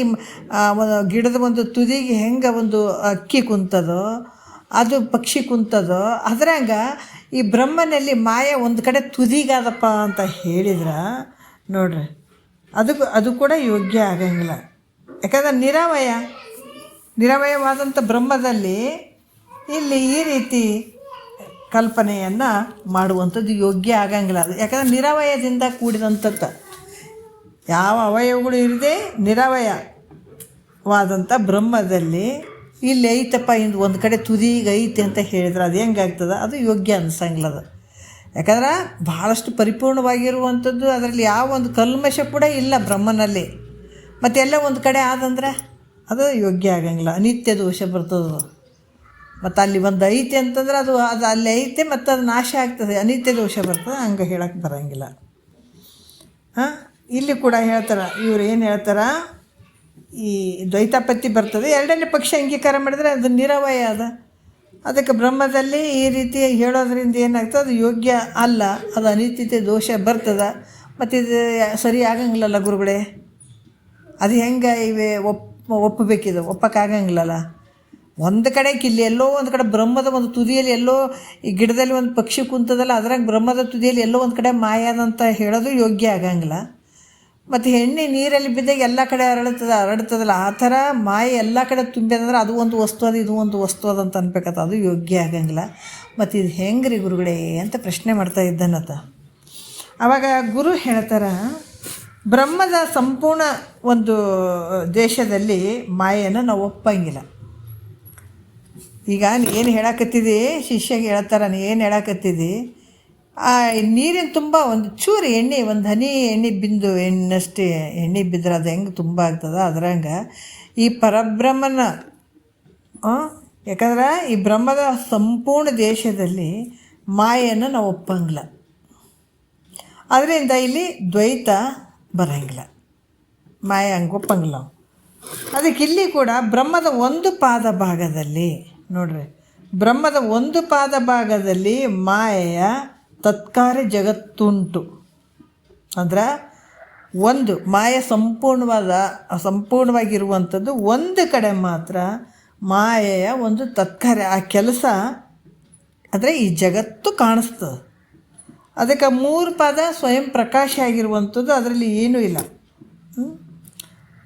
ಗಿಡದ ಒಂದು ತುದಿಗೆ ಹೆಂಗೆ ಒಂದು ಅಕ್ಕಿ ಕುಂತದೋ, ಅದು ಪಕ್ಷಿ ಕುಂತದೋ, ಅದ್ರಂಗೆ ಈ ಬ್ರಹ್ಮನಲ್ಲಿ ಮಾಯೆ ಒಂದು ಕಡೆ ತುದಿಗಾದಪ್ಪ ಅಂತ ಹೇಳಿದ್ರೆ ನೋಡ್ರಿ, ಅದು ಕೂಡ ಯೋಗ್ಯ ಆಗಂಗಿಲ್ಲ. ಯಾಕಂದ್ರೆ ನಿರವಯವಾದಂಥ ಬ್ರಹ್ಮದಲ್ಲಿ ಇಲ್ಲಿ ಈ ರೀತಿ ಕಲ್ಪನೆಯನ್ನು ಮಾಡುವಂಥದ್ದು ಯೋಗ್ಯ ಆಗಂಗಿಲ್ಲ. ಅದು ಯಾಕಂದರೆ ನಿರವಯದಿಂದ ಕೂಡಿದಂಥದ್ದು, ಯಾವ ಅವಯವಗಳು ಇರದೆ ನಿರವಯವಾದಂಥ ಬ್ರಹ್ಮದಲ್ಲಿ ಇಲ್ಲಿ ಐತಪ್ಪ ಇಂದು ಒಂದು ಕಡೆ ತುದಿಗೆ ಐತೆ ಅಂತ ಹೇಳಿದ್ರೆ ಅದು ಹೆಂಗಾಗ್ತದೆ? ಅದು ಯೋಗ್ಯ ಅನ್ಸಂಗಿಲ್ಲ. ಅದು ಯಾಕಂದ್ರೆ ಭಾಳಷ್ಟು ಪರಿಪೂರ್ಣವಾಗಿರುವಂಥದ್ದು, ಅದರಲ್ಲಿ ಯಾವ ಒಂದು ಕಲ್ಮಶ ಕೂಡ ಇಲ್ಲ ಬ್ರಹ್ಮನಲ್ಲಿ. ಮತ್ತು ಎಲ್ಲ ಒಂದು ಕಡೆ ಆದಂದ್ರೆ ಅದು ಯೋಗ್ಯ ಆಗಂಗಿಲ್ಲ, ಅನಿತ್ಯ ದೋಷ ಬರ್ತದೆ. ಮತ್ತು ಅಲ್ಲಿ ಒಂದು ಐತೆ ಅಂತಂದ್ರೆ ಅದು ಅಲ್ಲಿ ಐತೆ ಮತ್ತು ಅದು ನಾಶ ಆಗ್ತದೆ, ಅನಿತ್ಯ ದೋಷ ಬರ್ತದೆ, ಹಂಗೆ ಹೇಳಕ್ಕೆ ಬರೋಂಗಿಲ್ಲ. ಇಲ್ಲಿ ಕೂಡ ಹೇಳ್ತಾರೆ, ಇವ್ರು ಏನು ಹೇಳ್ತಾರೆ, ಈ ದ್ವೈತಾಪತ್ತಿ ಬರ್ತದೆ. ಎರಡನೇ ಪಕ್ಷ ಅಂಗೀಕಾರ ಮಾಡಿದರೆ ಅದು ನಿರವಯ ಅದ. ಅದಕ್ಕೆ ಬ್ರಹ್ಮದಲ್ಲಿ ಈ ರೀತಿ ಹೇಳೋದ್ರಿಂದ ಏನಾಗ್ತದೆ? ಅದು ಯೋಗ್ಯ ಅಲ್ಲ, ಅದು ಅನಿತ್ಯತೆ ದೋಷ ಬರ್ತದೆ. ಮತ್ತು ಇದು ಸರಿ ಆಗಂಗಿಲ್ಲಲ್ಲ ಗುರುಗಳೇ, ಅದು ಹೆಂಗೆ ಇವೆ ಒಪ್ಪಬೇಕಿದು? ಒಪ್ಪಕ್ಕಾಗಂಗಿಲ್ಲಲ್ಲ. ಒಂದು ಕಡೆ ಇಲ್ಲಿ ಎಲ್ಲೋ ಒಂದು ಕಡೆ ಬ್ರಹ್ಮದ ಒಂದು ತುದಿಯಲ್ಲಿ ಎಲ್ಲೋ ಈ ಗಿಡದಲ್ಲಿ ಒಂದು ಪಕ್ಷಿ ಕುಂತದಲ್ಲ, ಅದ್ರಾಗ ಬ್ರಹ್ಮದ ತುದಿಯಲ್ಲಿ ಎಲ್ಲೋ ಒಂದು ಕಡೆ ಮಾಯಾದಂತ ಹೇಳೋದು ಯೋಗ್ಯ ಆಗಂಗಿಲ್ಲ. ಮತ್ತು ಎಣ್ಣೆ ನೀರಲ್ಲಿ ಬಿದ್ದಾಗ ಎಲ್ಲ ಕಡೆ ಹರಡ್ತದಲ್ಲ, ಆ ಥರ ಮಾಯೆ ಎಲ್ಲ ಕಡೆ ತುಂಬಿದಂದ್ರೆ ಅದು ಒಂದು ವಸ್ತು ಅದು, ಇದು ಒಂದು ವಸ್ತು ಅದಂತ ಅನ್ಬೇಕತ್ತ, ಅದು ಯೋಗ್ಯ ಆಗಂಗಿಲ್ಲ. ಮತ್ತು ಇದು ಹೆಂಗೆ ರೀ ಗುರುಗಳೇ ಅಂತ ಪ್ರಶ್ನೆ ಮಾಡ್ತಾ ಇದ್ದಾನತ್ತ. ಆವಾಗ ಗುರು ಹೇಳ್ತಾರೆ, ಬ್ರಹ್ಮದ ಸಂಪೂರ್ಣ ಒಂದು ದೇಶದಲ್ಲಿ ಮಾಯೆಯನ್ನು ನಾವು ಒಪ್ಪಂಗಿಲ್ಲ. ಈಗ ಏನು ಹೇಳಕತ್ತಿದ್ದಿ ಶಿಷ್ಯಗೆ ಹೇಳ್ತಾರೆ, ನೀ ಏನು ಹೇಳಕತ್ತಿದ್ದಿ? ಆ ನೀರಿನ ತುಂಬ ಒಂದು ಚೂರು ಎಣ್ಣೆ, ಒಂದು ಹನಿ ಎಣ್ಣೆ ಬಿಂದು ಎಣ್ಣಷ್ಟೇ ಎಣ್ಣೆ ಬಿದ್ದರೆ ಅದು ಹೆಂಗೆ ತುಂಬ ಆಗ್ತದೆ, ಅದ್ರಂಗೆ ಈ ಪರಬ್ರಹ್ಮನ ಯಾಕಂದ್ರೆ ಈ ಬ್ರಹ್ಮದ ಸಂಪೂರ್ಣ ದೇಶದಲ್ಲಿ ಮಾಯೆಯನ್ನು ನಾವು ಒಪ್ಪಂಗಿಲ್ಲ. ಅದರಿಂದ ಇಲ್ಲಿ ದ್ವೈತ ಬರೋಂಗಿಲ್ಲ, ಮಾಯೆ ಹಂಗೆ ಒಪ್ಪಂಗಿಲ್ಲ ನಾವು. ಅದಕ್ಕೆ ಇಲ್ಲಿ ಕೂಡ ಬ್ರಹ್ಮದ ಒಂದು ಪಾದ ಭಾಗದಲ್ಲಿ ನೋಡ್ರಿ, ಬ್ರಹ್ಮದ ಒಂದು ಪಾದ ಭಾಗದಲ್ಲಿ ಮಾಯೆಯ ತತ್ಕಾರ್ಯ ಜಗತ್ತುಂಟು. ಅಂದ್ರೆ ಒಂದು ಮಾಯೆ ಸಂಪೂರ್ಣವಾಗಿರುವಂಥದ್ದು ಒಂದು ಕಡೆ ಮಾತ್ರ ಮಾಯೆಯ ಒಂದು ತತ್ಕಾರ್ಯ, ಆ ಕೆಲಸ ಅಂದರೆ ಈ ಜಗತ್ತು ಕಾಣಿಸ್ತದೆ. ಅದಕ್ಕೆ ಮೂರು ಪಾದ ಸ್ವಯಂ ಪ್ರಕಾಶ ಆಗಿರುವಂಥದ್ದು, ಅದರಲ್ಲಿ ಏನೂ ಇಲ್ಲ,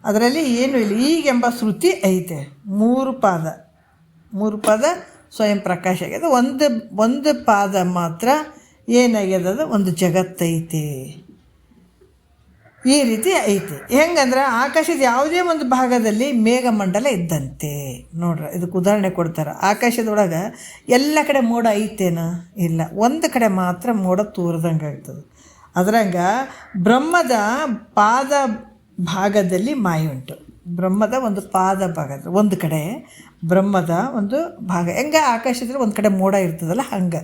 ಅದರಲ್ಲಿ ಏನೂ ಇಲ್ಲ. ಈಗೆಂಬ ಶ್ರುತಿ ಐತೆ, ಮೂರು ಪಾದ ಸ್ವಯಂ ಪ್ರಕಾಶ ಆಗ್ಯದ, ಒಂದು ಪಾದ ಮಾತ್ರ ಏನಾಗ್ಯದ? ಒಂದು ಜಗತ್ತೈತೆ. ಈ ರೀತಿ ಐತೆ. ಹೆಂಗಂದ್ರೆ ಆಕಾಶದ ಯಾವುದೇ ಒಂದು ಭಾಗದಲ್ಲಿ ಮೇಘಮಂಡಲ ಇದ್ದಂತೆ ನೋಡ್ರಿ. ಇದಕ್ಕೆ ಉದಾಹರಣೆ ಕೊಡ್ತಾರೆ. ಆಕಾಶದೊಳಗೆ ಎಲ್ಲ ಕಡೆ ಮೋಡ ಐತೇನ? ಇಲ್ಲ, ಒಂದು ಕಡೆ ಮಾತ್ರ ಮೋಡ ತೋರ್ದಂಗೆ ಆಗ್ತದೆ. ಅದ್ರಂಗೆ ಬ್ರಹ್ಮದ ಪಾದ ಭಾಗದಲ್ಲಿ ಮಾಯೆ ಉಂಟು. ಬ್ರಹ್ಮದ ಒಂದು ಪಾದ ಭಾಗದ ಒಂದು ಕಡೆ ಬ್ರಹ್ಮದ ಒಂದು ಭಾಗ, ಹೆಂಗೆ ಆಕಾಶದಲ್ಲಿ ಒಂದು ಕಡೆ ಮೋಡ ಇರ್ತದಲ್ಲ, ಹಂಗೆ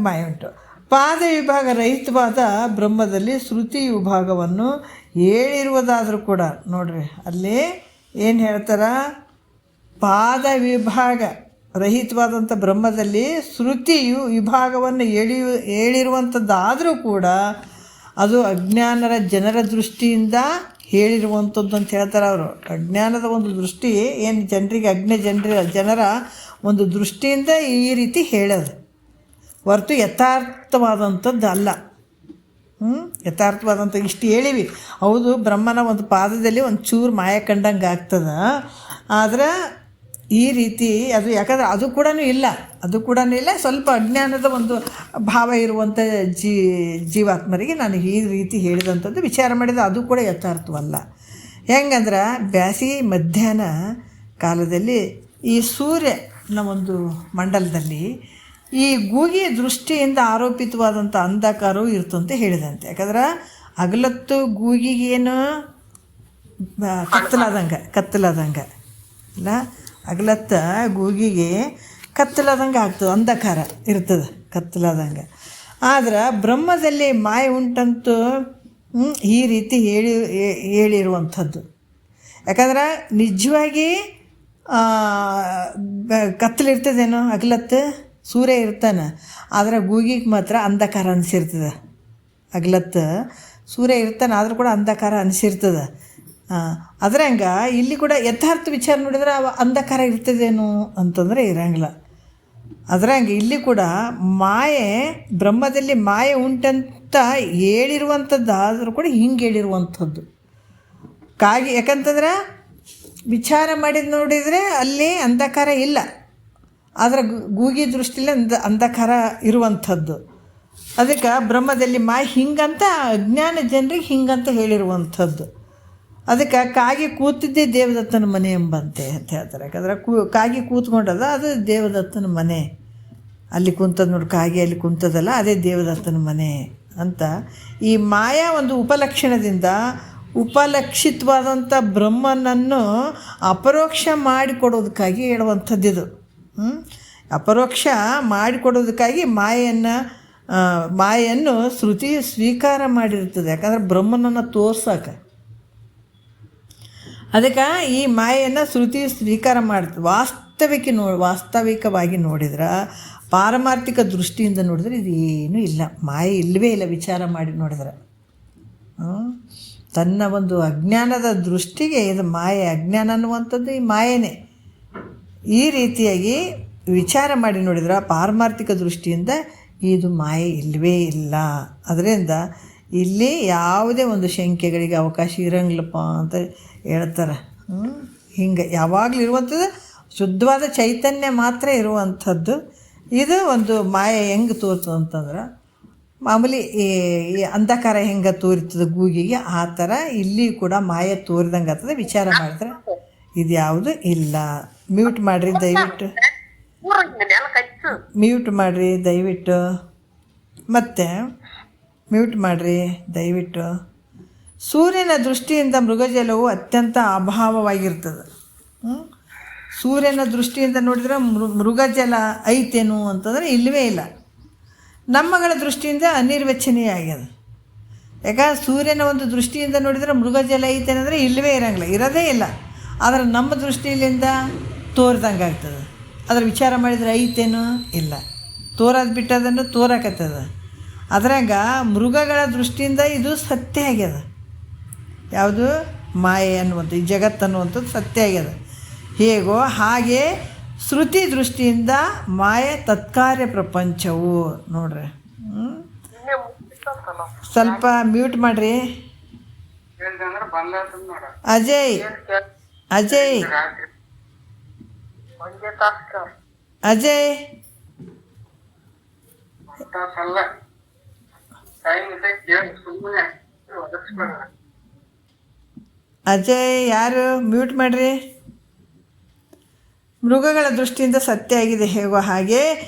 ಮಾಯೆ ಉಂಟು. ಪಾದ ವಿಭಾಗ ರಹಿತವಾದ ಬ್ರಹ್ಮದಲ್ಲಿ ಶ್ರುತಿ ವಿಭಾಗವನ್ನು ಹೇಳಿರುವುದಾದರೂ ಕೂಡ ನೋಡ್ರಿ, ಅಲ್ಲಿ ಏನು ಹೇಳ್ತಾರ? ಪಾದ ವಿಭಾಗ ರಹಿತವಾದಂಥ ಬ್ರಹ್ಮದಲ್ಲಿ ಶ್ರುತಿಯು ವಿಭಾಗವನ್ನು ಹೇಳಿರುವಂಥದ್ದಾದರೂ ಕೂಡ ಅದು ಅಜ್ಞಾನರ ಜನರ ದೃಷ್ಟಿಯಿಂದ ಹೇಳಿರುವಂಥದ್ದು ಅಂತ ಹೇಳ್ತಾರೆ ಅವರು. ಅಜ್ಞಾನದ ಒಂದು ದೃಷ್ಟಿ ಏನು ಜನರಿಗೆ ಜನರ ಒಂದು ದೃಷ್ಟಿಯಿಂದ ಈ ರೀತಿ ಹೇಳೋದು ಹೊರತು ಯಥಾರ್ಥವಾದಂಥದ್ದು ಅಲ್ಲ. ಯಥಾರ್ಥವಾದಂಥ ಇಷ್ಟು ಹೇಳಿವಿ. ಹೌದು, ಬ್ರಹ್ಮನ ಒಂದು ಪಾದದಲ್ಲಿ ಒಂದು ಚೂರು ಮಾಯ ಕಂಡಂಗೆ ಆಗ್ತದೆ, ಆದರೆ ಈ ರೀತಿ ಅದು ಯಾಕಂದರೆ ಅದು ಕೂಡ ಇಲ್ಲ ಸ್ವಲ್ಪ ಅಜ್ಞಾನದ ಒಂದು ಭಾವ ಇರುವಂಥ ಜೀವಾತ್ಮರಿಗೆ ನಾನು ಈ ರೀತಿ ಹೇಳಿದಂಥದ್ದು ವಿಚಾರ ಮಾಡಿದರೆ ಅದು ಕೂಡ ಯಥಾರ್ಥವಲ್ಲ. ಹೆಂಗಂದ್ರೆ ಬ್ಯಾಸಿಗೆ ಮಧ್ಯಾಹ್ನ ಕಾಲದಲ್ಲಿ ಈ ಸೂರ್ಯನ ಒಂದು ಮಂಡಲದಲ್ಲಿ ಈ ಗೂಗಿ ದೃಷ್ಟಿಯಿಂದ ಆರೋಪಿತವಾದಂಥ ಅಂಧಕಾರವು ಇರ್ತು ಅಂತ ಹೇಳಿದಂತೆ. ಯಾಕಂದ್ರೆ ಹಗಲತ್ತು ಗೂಗಿಗೇನು ಕತ್ತಲಾದಂಗೆ ಇಲ್ಲ, ಹಗಲತ್ತ ಗೂಗಿಗೆ ಕತ್ತಲಾದಂಗೆ ಆಗ್ತದೆ, ಅಂಧಕಾರ ಇರ್ತದೆ ಕತ್ತಲಾದಂಗೆ. ಆದ್ರೆ ಬ್ರಹ್ಮದಲ್ಲಿ ಮಾಯ ಉಂಟಂತೂ ಈ ರೀತಿ ಹೇಳಿರುವಂಥದ್ದು. ಯಾಕಂದ್ರೆ ನಿಜವಾಗಿ ಕತ್ತಲಿರ್ತದೇನೋ, ಹಗಲತ್ತು ಸೂರ್ಯ ಇರ್ತಾನೆ, ಆದರೆ ಗೂಗಿಗೆ ಮಾತ್ರ ಅಂಧಕಾರ ಅನಿಸಿರ್ತದೆ. ಹಗಲತ್ತು ಸೂರ್ಯ ಇರ್ತಾನೆ ಆದರೂ ಕೂಡ ಅಂಧಕಾರ ಅನಿಸಿರ್ತದೆ. ಅದ್ರಂಗೆ ಇಲ್ಲಿ ಕೂಡ ಯಥಾರ್ಥ ವಿಚಾರ ನೋಡಿದ್ರೆ ಅಂಧಕಾರ ಇರ್ತದೇನು ಅಂತಂದರೆ ಇರಂಗಿಲ್ಲ. ಅದ್ರಂಗೆ ಇಲ್ಲಿ ಕೂಡ ಮಾಯೆ, ಬ್ರಹ್ಮದಲ್ಲಿ ಮಾಯೆ ಉಂಟಂತ ಹೇಳಿರುವಂಥದ್ದು ಆದರೂ ಕೂಡ ಹಿಂಗೆ ಹೇಳಿರುವಂಥದ್ದು ಯಾಕಂತಂದ್ರೆ ವಿಚಾರ ಮಾಡಿದ ನೋಡಿದರೆ ಅಲ್ಲಿ ಅಂಧಕಾರ ಇಲ್ಲ, ಆದರೆ ಗೂಗಿ ದೃಷ್ಟಿಯಲ್ಲಿ ಅಂಧಕಾರ ಇರುವಂಥದ್ದು. ಅದಕ್ಕೆ ಬ್ರಹ್ಮದಲ್ಲಿ ಮಾಯೆ ಹಿಂಗಂತ ಅಜ್ಞಾನ ಜನರಿಗೆ ಹಿಂಗಂತ ಹೇಳಿರುವಂಥದ್ದು. ಅದಕ್ಕೆ ಕಾಗಿ ಕೂತಿದ್ದೇ ದೇವದತ್ತನ ಮನೆ ಎಂಬಂತೆ ಅಂತ ಹೇಳ್ತಾರೆ. ಯಾಕಂದ್ರೆ ಕಾಗಿ ಕೂತ್ಕೊಂಡದ ಅದು ದೇವದತ್ತನ ಮನೆ, ಅಲ್ಲಿ ಕುಂತದ ನೋಡಿ, ಕಾಗಿ ಅಲ್ಲಿ ಕುಂತದಲ್ಲ ಅದೇ ದೇವದತ್ತನ ಮನೆ ಅಂತ. ಈ ಮಾಯಾ ಒಂದು ಉಪಲಕ್ಷಣದಿಂದ ಉಪಲಕ್ಷಿತವಾದಂಥ ಬ್ರಹ್ಮನನ್ನು ಅಪರೋಕ್ಷ ಮಾಡಿಕೊಡೋದಕ್ಕಾಗಿ ಹೇಳುವಂಥದ್ದಿದು. ಅಪರೋಕ್ಷ ಮಾಡಿಕೊಡೋದಕ್ಕಾಗಿ ಮಾಯೆಯನ್ನು ಶ್ರುತಿ ಸ್ವೀಕಾರ ಮಾಡಿರ್ತದೆ. ಯಾಕಂದ್ರೆ ಬ್ರಹ್ಮನನ್ನು ತೋರ್ಸಕ್ಕೆ, ಅದಕ್ಕೆ ಈ ಮಾಯೆಯನ್ನು ಶ್ರುತಿ ಸ್ವೀಕಾರ ಮಾಡ್ತದೆ. ವಾಸ್ತವಿಕವಾಗಿ ನೋಡಿದ್ರೆ, ಪಾರಮಾರ್ಥಿಕ ದೃಷ್ಟಿಯಿಂದ ನೋಡಿದ್ರೆ ಇದೇನೂ ಇಲ್ಲ, ಮಾಯೆ ಇಲ್ಲವೇ ಇಲ್ಲ. ವಿಚಾರ ಮಾಡಿ ನೋಡಿದ್ರೆ ತನ್ನ ಒಂದು ಅಜ್ಞಾನದ ದೃಷ್ಟಿಗೆ ಇದು ಮಾಯೆ, ಅಜ್ಞಾನ ಅನ್ನುವಂಥದ್ದು ಈ ಮಾಯೆನೇ. ಈ ರೀತಿಯಾಗಿ ವಿಚಾರ ಮಾಡಿ ನೋಡಿದ್ರೆ ಪಾರಮಾರ್ಥಿಕ ದೃಷ್ಟಿಯಿಂದ ಇದು ಮಾಯೆ ಇಲ್ಲವೇ ಇಲ್ಲ. ಅದರಿಂದ ಇಲ್ಲಿ ಯಾವುದೇ ಒಂದು ಶಂಕೆಗಳಿಗೆ ಅವಕಾಶ ಇರಂಗಿಲ್ಲಪ್ಪ ಅಂತ ಹೇಳ್ತಾರೆ. ಹಿಂಗೆ ಯಾವಾಗಲೂ ಇರುವಂಥದ್ದು ಶುದ್ಧವಾದ ಚೈತನ್ಯ ಮಾತ್ರ ಇರುವಂಥದ್ದು. ಇದು ಒಂದು ಮಾಯೆ ಹೆಂಗೆ ತೋರ್ತದೆ ಅಂತಂದ್ರೆ, ಮಾಮೂಲಿ ಈ ಅಂಧಕಾರ ಹೆಂಗೆ ತೋರ್ತದೆ ಗೂಗಿಗೆ, ಆ ಥರ ಇಲ್ಲಿ ಕೂಡ ಮಾಯೆ ತೋರಿದಂಗೆ ಆಗ್ತದೆ. ವಿಚಾರ ಮಾಡಿದ್ರೆ ಇದು ಯಾವುದು ಇಲ್ಲ. ಮ್ಯೂಟ್ ಮಾಡಿರಿ ದಯವಿಟ್ಟು, ಮ್ಯೂಟ್ ಮಾಡಿರಿ ದಯವಿಟ್ಟು, ಮತ್ತೆ ಮ್ಯೂಟ್ ಮಾಡಿರಿ ದಯವಿಟ್ಟು. ಸೂರ್ಯನ ದೃಷ್ಟಿಯಿಂದ ಮೃಗಜಲವು ಅತ್ಯಂತ ಅಭಾವವಾಗಿರ್ತದೆ. ಸೂರ್ಯನ ದೃಷ್ಟಿಯಿಂದ ನೋಡಿದ್ರೆ ಮೃಗಜಲ ಐತೇನು ಅಂತಂದರೆ ಇಲ್ಲವೇ ಇಲ್ಲ. ನಮ್ಮಗಳ ದೃಷ್ಟಿಯಿಂದ ಅನಿರ್ವಚನೀಯ ಆಗ್ಯದ. ಯಾಕೆ ಸೂರ್ಯನ ಒಂದು ದೃಷ್ಟಿಯಿಂದ ನೋಡಿದರೆ ಮೃಗಜಲ ಐತೇನಂದರೆ ಇಲ್ಲವೇ ಇರೋಂಗಿಲ್ಲ, ಇರೋದೇ ಇಲ್ಲ. ಆದರೆ ನಮ್ಮ ದೃಷ್ಟಿಯಿಂದ ತೋರ್ದಂಗೆ ಆಗ್ತದೆ. ಅದರ ವಿಚಾರ ಮಾಡಿದರೆ ಐತೇನು ಇಲ್ಲ, ತೋರೋದು ಬಿಟ್ಟದನ್ನು ತೋರಕತ್ತದ. ಅದ್ರಾಗ ಮೃಗಗಳ ದೃಷ್ಟಿಯಿಂದ ಇದು ಸತ್ಯ ಆಗ್ಯದ. ಯಾವುದು ಮಾಯೆ ಅನ್ನುವಂಥ ಈ ಜಗತ್ತು ಅನ್ನುವಂಥದ್ದು ಸತ್ಯ ಆಗ್ಯದ. ಹೇಗೋ ಹಾಗೆ ಶ್ರುತಿ ದೃಷ್ಟಿಯಿಂದ ಮಾಯೆ ತತ್ಕಾರ್ಯ ಪ್ರಪಂಚವು. ನೋಡ್ರಿ, ಸ್ವಲ್ಪ ಮ್ಯೂಟ್ ಮಾಡಿರಿ. ಅಜಯ್ ಅಜಯ್ ಅಜಯ್ ಅಜಯ್ ಯಾರು? ಮ್ಯೂಟ್ ಮಾಡಿರಿ. ಮೃಗಗಳ ದೃಷ್ಟಿಯಿಂದ ಸತ್ಯ ಆಗಿದೆ ಹೇಗೋ ಹಾಗೆ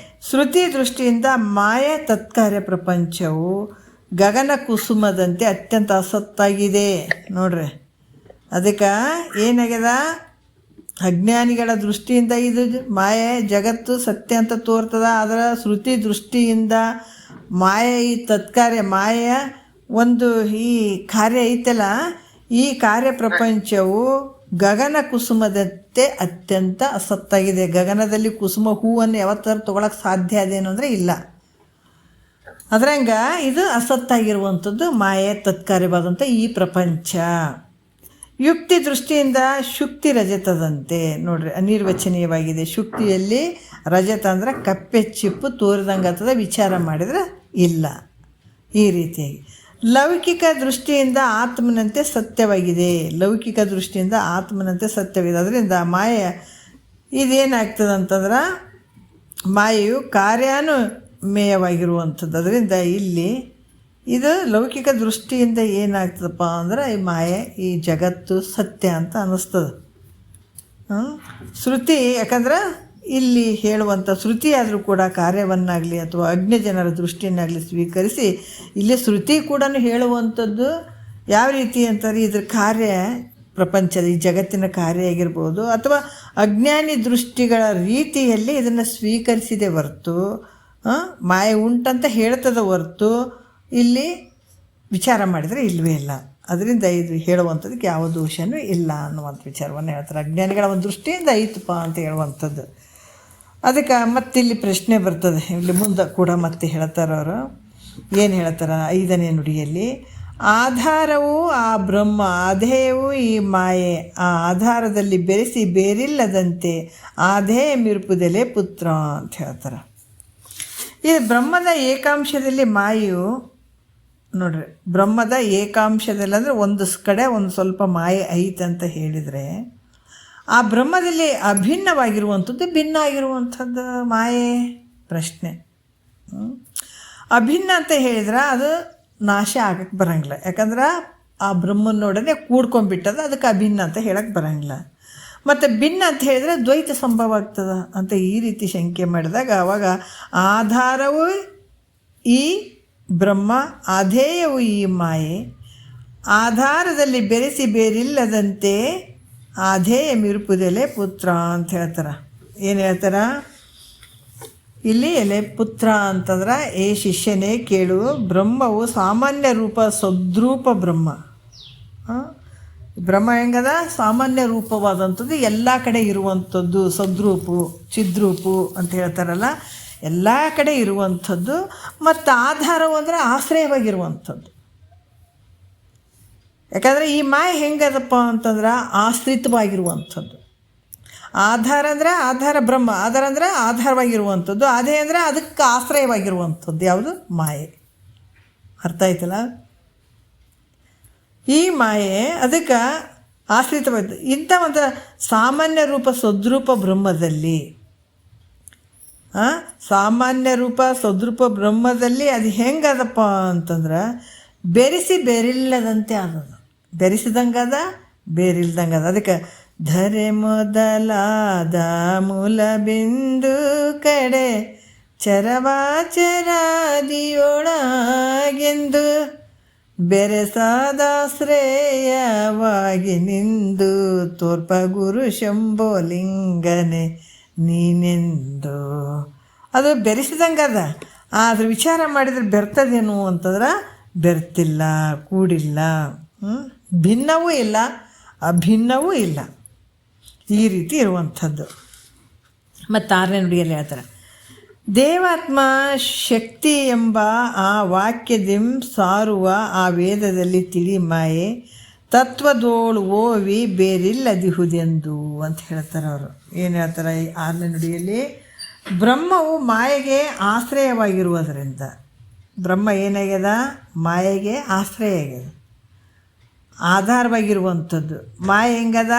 ಶ್ರುತಿ ದೃಷ್ಟಿಯಿಂದ ಮಾಯೆ ತತ್ಕಾರ್ಯ ಪ್ರಪಂಚವು ಗಗನ ಕುಸುಮದಂತೆ ಅತ್ಯಂತ ಅಸತ್ತಾಗಿದೆ. ನೋಡ್ರಿ, ಅದಕ್ಕೆ ಏನಾಗ್ಯದ, ಅಜ್ಞಾನಿಗಳ ದೃಷ್ಟಿಯಿಂದ ಇದು ಮಾಯೆ ಜಗತ್ತು ಸತ್ಯ ಅಂತ ತೋರ್ತದ. ಅದರ ಶ್ರುತಿ ದೃಷ್ಟಿಯಿಂದ ಮಾಯೆ ಈ ತತ್ಕಾರ್ಯ ಮಾಯೆಯ ಒಂದು ಈ ಕಾರ್ಯ ಐತಲ್ಲ, ಈ ಕಾರ್ಯ ಪ್ರಪಂಚವು ಗಗನ ಕುಸುಮದಂತೆ ಅತ್ಯಂತ ಅಸತ್ತಾಗಿದೆ. ಗಗನದಲ್ಲಿ ಕುಸುಮ ಹೂವನ್ನು ಯಾವತ್ತಾರು ತೊಗೊಳಕ್ಕೆ ಸಾಧ್ಯ ಅದೇನು ಅಂದರೆ ಇಲ್ಲ. ಅದ್ರಂಗ ಇದು ಅಸತ್ತಾಗಿರುವಂಥದ್ದು ಮಾಯೆ ತತ್ಕಾರ್ಯವಾದಂಥ ಈ ಪ್ರಪಂಚ. ಯುಕ್ತಿ ದೃಷ್ಟಿಯಿಂದ ಶುಕ್ತಿ ರಜತದಂತೆ. ನೋಡ್ರಿ, ಅನಿರ್ವಚನೀಯವಾಗಿದೆ. ಶುಕ್ತಿಯಲ್ಲಿ ರಜತ ಅಂದರೆ ಕಪ್ಪೆ ಚಿಪ್ಪು ತೋರಿದಂಗೆ ಆಗ್ತದೆ, ವಿಚಾರ ಮಾಡಿದರೆ ಇಲ್ಲ. ಈ ರೀತಿಯಾಗಿ ಲೌಕಿಕ ದೃಷ್ಟಿಯಿಂದ ಆತ್ಮನಂತೆ ಸತ್ಯವಾಗಿದೆ. ಲೌಕಿಕ ದೃಷ್ಟಿಯಿಂದ ಆತ್ಮನಂತೆ ಸತ್ಯವಾಗಿದೆ. ಅದರಿಂದ ಮಾಯೆಯ ಇದೇನಾಗ್ತದೆ ಅಂತಂದ್ರೆ ಮಾಯೆಯು ಕಾರ್ಯಾನುಮೇಯವಾಗಿರುವಂಥದ್ದು. ಅದರಿಂದ ಇಲ್ಲಿ ಇದು ಲೌಕಿಕ ದೃಷ್ಟಿಯಿಂದ ಏನಾಗ್ತದಪ್ಪ ಅಂದ್ರೆ ಈ ಮಾಯೆ, ಈ ಜಗತ್ತು ಸತ್ಯ ಅಂತ ಅನ್ನಿಸ್ತದೆ. ಶ್ರುತಿ, ಯಾಕಂದ್ರೆ ಇಲ್ಲಿ ಹೇಳುವಂಥ ಶ್ರುತಿ ಆದರೂ ಕೂಡ ಕಾರ್ಯವನ್ನಾಗಲಿ ಅಥವಾ ಅಜ್ಞ ಜನರ ದೃಷ್ಟಿಯನ್ನಾಗಲಿ ಸ್ವೀಕರಿಸಿ, ಇಲ್ಲಿ ಶ್ರುತಿ ಕೂಡ ಹೇಳುವಂಥದ್ದು ಯಾವ ರೀತಿ ಅಂತಾರೆ, ಇದ್ರ ಕಾರ್ಯ ಪ್ರಪಂಚದ ಈ ಜಗತ್ತಿನ ಕಾರ್ಯ ಆಗಿರ್ಬೋದು ಅಥವಾ ಅಜ್ಞಾನಿ ದೃಷ್ಟಿಗಳ ರೀತಿಯಲ್ಲಿ ಇದನ್ನು ಸ್ವೀಕರಿಸಿದೆ ಹೊರ್ತು ಮಾಯೆ ಉಂಟಂತ ಹೇಳ್ತದೆ ಹೊರ್ತು ಇಲ್ಲಿ ವಿಚಾರ ಮಾಡಿದರೆ ಇಲ್ಲವೇ ಇಲ್ಲ. ಅದರಿಂದ ಇದು ಹೇಳುವಂಥದ್ದಕ್ಕೆ ಯಾವ ದೋಷವೂ ಇಲ್ಲ ಅನ್ನುವಂಥ ವಿಚಾರವನ್ನು ಹೇಳ್ತಾರೆ. ಅಜ್ಞಾನಿಗಳ ಒಂದು ದೃಷ್ಟಿಯಿಂದ ಐತಪ್ಪ ಅಂತ ಹೇಳುವಂಥದ್ದು. ಅದಕ್ಕೆ ಮತ್ತಿಲ್ಲಿ ಪ್ರಶ್ನೆ ಬರ್ತದೆ, ಇಲ್ಲಿ ಮುಂದೆ ಕೂಡ ಮತ್ತೆ ಹೇಳ್ತಾರೆ ಅವರು. ಏನು ಹೇಳ್ತಾರೆ 5ನೇ ನುಡಿಯಲ್ಲಿ, ಆಧಾರವು ಆ ಬ್ರಹ್ಮ, ಆಧೇಯವು ಈ ಮಾಯೆ, ಆ ಆಧಾರದಲ್ಲಿ ಬೆರೆಸಿ ಬೇರಿಲ್ಲದಂತೆ ಆಧೇಯ ಮಿರುಪುದೆಲೆ ಪುತ್ರ ಅಂತ ಹೇಳ್ತಾರೆ. ಈ ಬ್ರಹ್ಮದ ಏಕಾಂಶದಲ್ಲಿ ಮಾಯೆಯು ನೋಡ್ರಿ, ಬ್ರಹ್ಮದ ಏಕಾಂಶದಲ್ಲಿ ಅಂದರೆ ಒಂದು ಕಡೆ ಒಂದು ಸ್ವಲ್ಪ ಮಾಯೆ ಐತೆ ಅಂತ ಹೇಳಿದರೆ, ಆ ಬ್ರಹ್ಮದಲ್ಲಿ ಅಭಿನ್ನವಾಗಿರುವಂಥದ್ದು ಭಿನ್ನ ಆಗಿರುವಂಥದ್ದು ಮಾಯೆ. ಪ್ರಶ್ನೆ, ಅಭಿನ್ನ ಅಂತ ಹೇಳಿದ್ರೆ ಅದು ನಾಶ ಆಗಕ್ಕೆ ಬರೋಂಗಿಲ್ಲ, ಯಾಕಂದ್ರೆ ಆ ಬ್ರಹ್ಮನೊಡನೆ ಕೂಡ್ಕೊಂಡ್ಬಿಟ್ಟದ, ಅದಕ್ಕೆ ಅಭಿನ್ನ ಅಂತ ಹೇಳಕ್ಕೆ ಬರೋಂಗಿಲ್ಲ. ಮತ್ತು ಭಿನ್ನ ಅಂತ ಹೇಳಿದ್ರೆ ದ್ವೈತ ಸಂಭವ ಆಗ್ತದೆ ಅಂತ ಈ ರೀತಿ ಶಂಕೆ ಮಾಡಿದಾಗ ಆವಾಗ ಆಧಾರವು ಈ ಬ್ರಹ್ಮ, ಆಧೇಯವು ಈ ಮಾಯೆ, ಆಧಾರದಲ್ಲಿ ಬೆರೆಸಿ ಬೇರಿಲ್ಲದಂತೆ ಆಧೇಯ ಮಿರುಪುದೆಲೆ ಪುತ್ರ ಅಂತ ಹೇಳ್ತಾರೆ. ಏನು ಹೇಳ್ತಾರೆ ಇಲ್ಲಿ? ಎಲೆ ಪುತ್ರ ಅಂತಂದ್ರೆ, ಏ ಶಿಷ್ಯನೇ ಕೇಳು, ಬ್ರಹ್ಮವು ಸಾಮಾನ್ಯ ರೂಪ ಸದ್ರೂಪ ಬ್ರಹ್ಮ. ಬ್ರಹ್ಮ ಹೆಂಗದ? ಸಾಮಾನ್ಯ ರೂಪವಾದಂಥದ್ದು, ಎಲ್ಲ ಕಡೆ ಇರುವಂಥದ್ದು, ಸದ್ರೂಪು ಚಿದ್ರೂಪು ಅಂತ ಹೇಳ್ತಾರಲ್ಲ, ಎಲ್ಲ ಕಡೆ ಇರುವಂಥದ್ದು. ಮತ್ತು ಆಧಾರವು ಅಂದರೆ ಆಶ್ರಯವಾಗಿರುವಂಥದ್ದು. ಯಾಕಂದರೆ ಈ ಮಾಯೆ ಹೆಂಗದಪ್ಪ ಅಂತಂದ್ರೆ ಆಶ್ರಿತವಾಗಿರುವಂಥದ್ದು. ಆಧಾರ ಅಂದರೆ ಆಧಾರ ಬ್ರಹ್ಮ, ಆಧಾರ ಅಂದರೆ ಆಧಾರವಾಗಿರುವಂಥದ್ದು, ಅದೇ ಅಂದರೆ ಅದಕ್ಕೆ ಆಶ್ರಯವಾಗಿರುವಂಥದ್ದು ಯಾವುದು? ಮಾಯೆ. ಅರ್ಥ ಆಯ್ತಲ್ಲ? ಈ ಮಾಯೆ ಅದಕ್ಕೆ ಆಶ್ರಿತವಾದ ಇಂಥ ಒಂದು ಸಾಮಾನ್ಯ ರೂಪ ಸದ್ರೂಪ ಬ್ರಹ್ಮದಲ್ಲಿ, ಸಾಮಾನ್ಯ ರೂಪ ಸದ್ರೂಪ ಬ್ರಹ್ಮದಲ್ಲಿ ಅದು ಹೆಂಗದಪ್ಪ ಅಂತಂದ್ರೆ ಬೆರೆಸಿ ಬೇರಿಲ್ಲದಂತೆ ಆದದು. ಬೆರೆಸಿದಂಗದ, ಬೇರಿಲ್ದಂಗದ. ಅದಕ್ಕೆ ಧರೆ ಮೊದಲಾದ ಮೂಲ ಬಿಂದು ಕಡೆ ಚರವಾಚರಾದಿಯೊಳಗೆಂದು ಬೆರೆಸಾದಾಶ್ರೇಯವಾಗಿ ನಿಂದು ತೋರ್ಪ ಗುರು ಶಂಭೋಲಿಂಗನೆ ನೀನೆಂದು. ಅದು ಬೆರೆಸಿದಂಗದ, ಆದ್ರೆ ವಿಚಾರ ಮಾಡಿದ್ರೆ ಬೆರ್ತದೇನು ಅಂತಂದ್ರೆ ಬೆರ್ತಿಲ್ಲ, ಕೂಡಿಲ್ಲ, ಭಿನ್ನವೂ ಇಲ್ಲ, ಅಭಿನ್ನವೂ ಇಲ್ಲ, ಈ ರೀತಿ ಇರುವಂಥದ್ದು. ಮತ್ತು 6ನೇ ನುಡಿಯಲ್ಲಿ ಹೇಳ್ತಾರೆ, ದೇವಾತ್ಮ ಶಕ್ತಿ ಎಂಬ ಆ ವಾಕ್ಯದಿಂ ಸಾರುವ ಆ ವೇದದಲ್ಲಿ ತಿಳಿ ಮಾಯೆ ತತ್ವದೋಳು ಓವಿ ಬೇರಿಲ್ಲದಿಹುದೆಂದು ಅಂತ ಹೇಳ್ತಾರೆ ಅವರು. ಏನು ಹೇಳ್ತಾರೆ ಈ 6ನೇ ನುಡಿಯಲ್ಲಿ? ಬ್ರಹ್ಮವು ಮಾಯೆಗೆ ಆಶ್ರಯವಾಗಿರುವುದರಿಂದ, ಬ್ರಹ್ಮ ಏನಾಗ್ಯದ? ಮಾಯೆಗೆ ಆಶ್ರಯ ಆಗ್ಯದ, ಆಧಾರವಾಗಿರುವಂಥದ್ದು. ಮಾಯೆ ಹೆಂಗದ?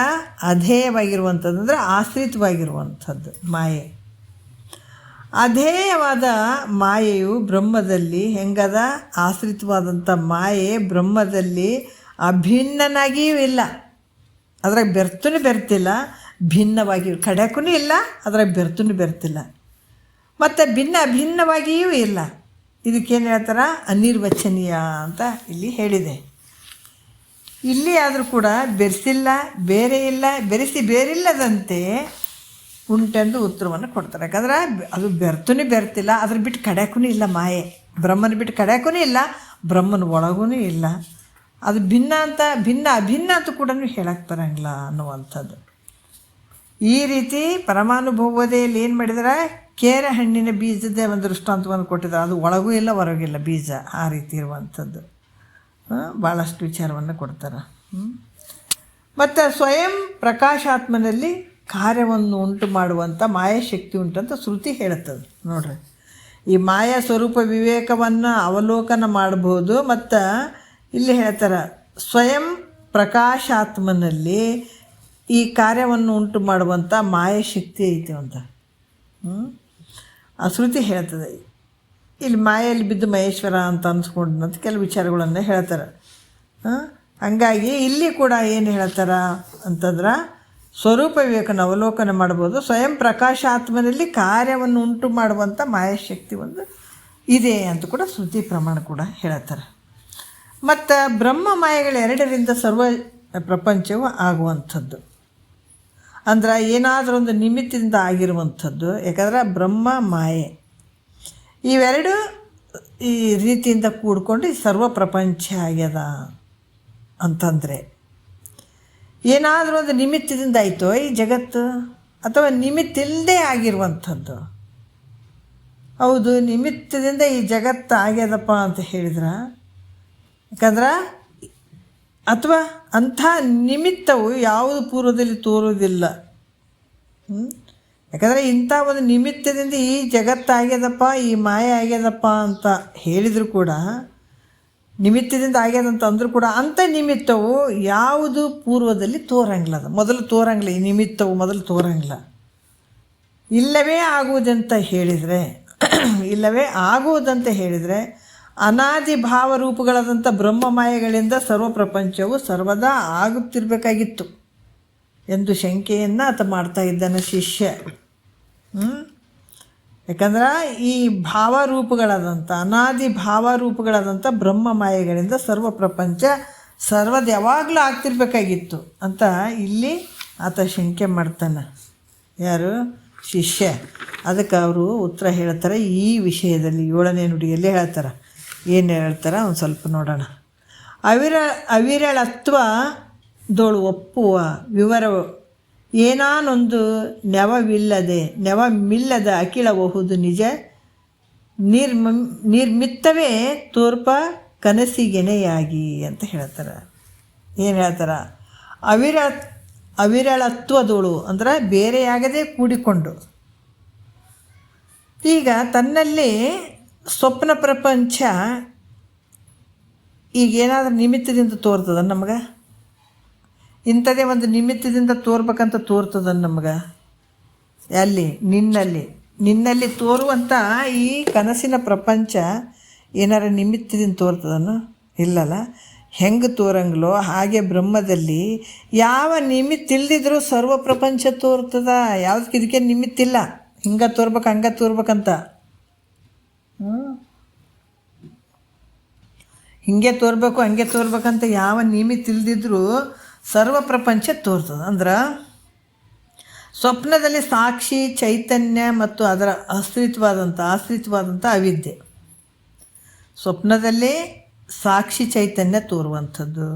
ಅಧೇಯವಾಗಿರುವಂಥದ್ದು, ಅಂದರೆ ಆಶ್ರಿತವಾಗಿರುವಂಥದ್ದು ಮಾಯೆ. ಅಧೇಯವಾದ ಮಾಯೆಯು ಬ್ರಹ್ಮದಲ್ಲಿ ಹೆಂಗದ? ಆಶ್ರಿತವಾದಂಥ ಮಾಯೆ ಬ್ರಹ್ಮದಲ್ಲಿ ಅಭಿನ್ನನಾಗಿಯೂ ಇಲ್ಲ, ಅದ್ರಾಗ ಬೆರ್ತೂ ಬೆರ್ತಿಲ್ಲ, ಭಿನ್ನವಾಗಿ ಕಡೆಕೂ ಇಲ್ಲ, ಅದ್ರಾಗ ಬೆರ್ತೂ ಬೆರ್ತಿಲ್ಲ, ಮತ್ತು ಅಭಿನ್ನವಾಗಿಯೂ ಇಲ್ಲ. ಇದಕ್ಕೇನು ಹೇಳ್ತಾರೆ? ಅನಿರ್ವಚನೀಯ ಅಂತ ಇಲ್ಲಿ ಹೇಳಿದೆ. ಇಲ್ಲಿ ಆದರೂ ಕೂಡ ಬೆರೆಸಿಲ್ಲ, ಬೇರೆ ಇಲ್ಲ, ಬೆರೆಸಿ ಬೇರಿಲ್ಲದಂತೆ ಉಂಟೆಂದು ಉತ್ತರವನ್ನು ಕೊಡ್ತಾರೆ. ಯಾಕಂದ್ರೆ ಅದು ಬೆರ್ತೂ ಬೆರ್ತಿಲ್ಲ, ಅದ್ರ ಬಿಟ್ಟು ಕಡೆಕೂ ಇಲ್ಲ ಮಾಯೆ. ಬ್ರಹ್ಮನ ಬಿಟ್ಟು ಕಡೆಕೂ ಇಲ್ಲ, ಬ್ರಹ್ಮನ ಒಳಗೂ ಇಲ್ಲ. ಅದು ಭಿನ್ನ ಅಭಿನ್ನ ಅಂತ ಕೂಡ ಹೇಳಕ್ಕೆ ಬರೋಂಗಿಲ್ಲ ಅನ್ನುವಂಥದ್ದು. ಈ ರೀತಿ ಪರಮಾನುಭವದೆಯಲ್ಲಿ ಏನು ಮಾಡಿದರೆ, ಕೇರೆ ಹಣ್ಣಿನ ಬೀಜದ ಒಂದು ದೃಷ್ಟಾಂತವನ್ನು ಕೊಟ್ಟಿದ್ದಾರೆ. ಅದು ಒಳಗೂ ಇಲ್ಲ, ಹೊರಗಿಲ್ಲ ಬೀಜ, ಆ ರೀತಿ ಇರುವಂಥದ್ದು. ಭಾಳಷ್ಟು ವಿಚಾರವನ್ನು ಕೊಡ್ತಾರೆ. ಮತ್ತು ಸ್ವಯಂ ಪ್ರಕಾಶಾತ್ಮನಲ್ಲಿ ಕಾರ್ಯವನ್ನು ಉಂಟು ಮಾಡುವಂಥ ಮಾಯಾಶಕ್ತಿ ಉಂಟಂತ ಶ್ರುತಿ ಹೇಳುತ್ತದೆ. ನೋಡ್ರಿ, ಈ ಮಾಯಾ ಸ್ವರೂಪ ವಿವೇಕವನ್ನು ಅವಲೋಕನ ಮಾಡ್ಬೋದು. ಮತ್ತು ಇಲ್ಲಿ ಹೇಳ್ತಾರೆ, ಸ್ವಯಂ ಪ್ರಕಾಶಾತ್ಮನಲ್ಲಿ ಈ ಕಾರ್ಯವನ್ನು ಉಂಟು ಮಾಡುವಂಥ ಮಾಯಾಶಕ್ತಿ ಐತಿ ಅಂತ ಆ ಶ್ರುತಿ ಹೇಳ್ತದೆ. ಇಲ್ಲಿ ಮಾಯಲ್ಲಿ ಬಿದ್ದು ಮಹೇಶ್ವರ ಅಂತ ಅನ್ಸ್ಕೊಂಡಂತ ಕೆಲವು ವಿಚಾರಗಳನ್ನು ಹೇಳ್ತಾರೆ. ಹಂಗಾಗಿ ಇಲ್ಲಿ ಕೂಡ ಏನು ಹೇಳ್ತಾರ ಅಂತಂದ್ರೆ ಸ್ವರೂಪ ವಿವೇಕನ ಅವಲೋಕನ ಮಾಡ್ಬೋದು. ಸ್ವಯಂ ಪ್ರಕಾಶ ಆತ್ಮನಲ್ಲಿ ಕಾರ್ಯವನ್ನು ಉಂಟು ಮಾಡುವಂಥ ಮಾಯಾಶಕ್ತಿ ಒಂದು ಇದೆ ಅಂತ ಕೂಡ ಶ್ರುತಿ ಪ್ರಮಾಣ ಕೂಡ ಹೇಳ್ತಾರೆ. ಮತ್ತು ಬ್ರಹ್ಮ ಮಾಯೆಗಳು ಎರಡರಿಂದ ಸರ್ವ ಪ್ರಪಂಚವು ಆಗುವಂಥದ್ದು. ಅಂದ್ರೆ ಏನಾದರೂ ಒಂದು ನಿಮಿತ್ತದಿಂದ ಆಗಿರುವಂಥದ್ದು. ಯಾಕಂದ್ರೆ ಬ್ರಹ್ಮ ಮಾಯೆ ಇವೆರಡು ಈ ರೀತಿಯಿಂದ ಕೂಡ್ಕೊಂಡು ಈ ಸರ್ವ ಪ್ರಪಂಚ ಆಗ್ಯದ ಅಂತಂದರೆ ಏನಾದರೂ ಒಂದು ನಿಮಿತ್ತದಿಂದ ಆಯಿತೋ ಈ ಜಗತ್ತು, ಅಥವಾ ನಿಮಿತ್ತಿಲ್ಲದೆ ಆಗಿರುವಂಥದ್ದು. ಹೌದು, ನಿಮಿತ್ತದಿಂದ ಈ ಜಗತ್ತು ಆಗ್ಯದಪ್ಪ ಅಂತ ಹೇಳಿದ್ರೆ, ಯಾಕಂದ್ರೆ ಅಥವಾ ಅಂಥ ನಿಮಿತ್ತವು ಯಾವುದು ಪೂರ್ವದಲ್ಲಿ ತೋರುವುದಿಲ್ಲ. ಯಾಕಂದರೆ ಇಂಥ ಒಂದು ನಿಮಿತ್ತದಿಂದ ಈ ಜಗತ್ತಾಗ್ಯದಪ್ಪ, ಈ ಮಾಯ ಆಗ್ಯದಪ್ಪ ಅಂತ ಹೇಳಿದರೂ ಕೂಡ, ನಿಮಿತ್ತದಿಂದ ಆಗ್ಯದಂತ ಅಂದರೂ ಕೂಡ ಅಂಥ ನಿಮಿತ್ತವು ಯಾವುದು ಪೂರ್ವದಲ್ಲಿ ತೋರಂಗಿಲ್ಲ. ಅದು ಮೊದಲು ತೋರಂಗಿಲ್ಲ. ಈ ನಿಮಿತ್ತವು ಮೊದಲು ತೋರಂಗಿಲ್ಲ. ಇಲ್ಲವೇ ಆಗುವುದಂತ ಹೇಳಿದರೆ ಅನಾದಿ ಭಾವರೂಪಗಳಾದಂಥ ಬ್ರಹ್ಮಮಾಯೆಗಳಿಂದ ಸರ್ವ ಪ್ರಪಂಚವು ಸರ್ವದಾ ಆಗುತ್ತಿರಬೇಕಾಗಿತ್ತು ಎಂದು ಶಂಕೆಯನ್ನು ಆತ ಮಾಡ್ತಾ ಇದ್ದಾನೆ ಶಿಷ್ಯ. ಯಾಕಂದ್ರೆ ಈ ಭಾವರೂಪಗಳಾದಂಥ ಅನಾದಿ ಭಾವರೂಪಗಳಾದಂಥ ಬ್ರಹ್ಮಮಾಯೆಗಳಿಂದ ಸರ್ವ ಪ್ರಪಂಚ ಸರ್ವದ ಯಾವಾಗಲೂ ಆಗ್ತಿರ್ಬೇಕಾಗಿತ್ತು ಅಂತ ಇಲ್ಲಿ ಆತ ಶಂಕೆ ಮಾಡ್ತಾನೆ. ಯಾರು? ಶಿಷ್ಯ. ಅದಕ್ಕೆ ಅವರು ಉತ್ತರ ಹೇಳ್ತಾರೆ ಈ ವಿಷಯದಲ್ಲಿ 7ನೇ ನುಡಿಯಲ್ಲಿ ಹೇಳ್ತಾರೆ. ಏನು ಹೇಳ್ತಾರೆ ಒಂದು ಸ್ವಲ್ಪ ನೋಡೋಣ. ಅವಿರಳತ್ವದೋಳು ಒಪ್ಪುವ ವಿವರವು ಏನಾನೊಂದು ನೆವಮಿಲ್ಲದ ಅಖಿಳಬಹುದು ನಿಜ ನಿರ್ಮಿತ್ತವೇ ತೋರ್ಪ ಕನಸಿಗೆನೆಯಾಗಿ ಅಂತ ಹೇಳ್ತಾರೆ. ಏನು ಹೇಳ್ತಾರೆ? ಅವಿರಳತ್ವದೋಳು ಅಂದರೆ ಬೇರೆಯಾಗದೆ ಕೂಡಿಕೊಂಡು. ಈಗ ತನ್ನಲ್ಲಿ ಸ್ವಪ್ನ ಪ್ರಪಂಚ ಈಗೇನಾದ್ರೂ ನಿಮಿತ್ತದಿಂದ ತೋರ್ತದ ನಮ್ಗೆ, ಇಂಥದೇ ಒಂದು ನಿಮಿತ್ತದಿಂದ ತೋರ್ಬೇಕಂತ ತೋರ್ತದ ನಮ್ಗೆ. ಅಲ್ಲಿ ನಿನ್ನಲ್ಲಿ ತೋರುವಂಥ ಈ ಕನಸಿನ ಪ್ರಪಂಚ ಏನಾರ ನಿಮಿತ್ತದಿಂದ ತೋರ್ತದನು? ಇಲ್ಲಲ್ಲ. ಹೆಂಗೆ ತೋರಂಗಿಲ್ಲೋ ಹಾಗೆ ಬ್ರಹ್ಮದಲ್ಲಿ ಯಾವ ನಿಮಿತ್ತ ಇಲ್ದಿದ್ರೂ ಸರ್ವ ಪ್ರಪಂಚ ತೋರ್ತದ. ಯಾವುದಕ್ಕೆ ಇದಕ್ಕೆ ನಿಮಿತ್ತಿಲ್ಲ. ಹಿಂಗೆ ತೋರ್ಬೇಕು ಹಂಗೆ ತೋರ್ಬೇಕಂತ, ಹಿಂಗೆ ತೋರ್ಬೇಕು ಹಂಗೆ ತೋರ್ಬೇಕಂತ ಯಾವ ನಿಮಿತ್ತ ಇಲ್ದಿದ್ರೂ ಸರ್ವ ಪ್ರಪಂಚ ತೋರ್ತದೆ. ಅಂದ್ರೆ ಸ್ವಪ್ನದಲ್ಲಿ ಸಾಕ್ಷಿ ಚೈತನ್ಯ ಮತ್ತು ಅದರ ಆಶ್ರಿತವಾದಂಥ ಅವಿದ್ಯೆ. ಸ್ವಪ್ನದಲ್ಲಿ ಸಾಕ್ಷಿ ಚೈತನ್ಯ ತೋರುವಂಥದ್ದು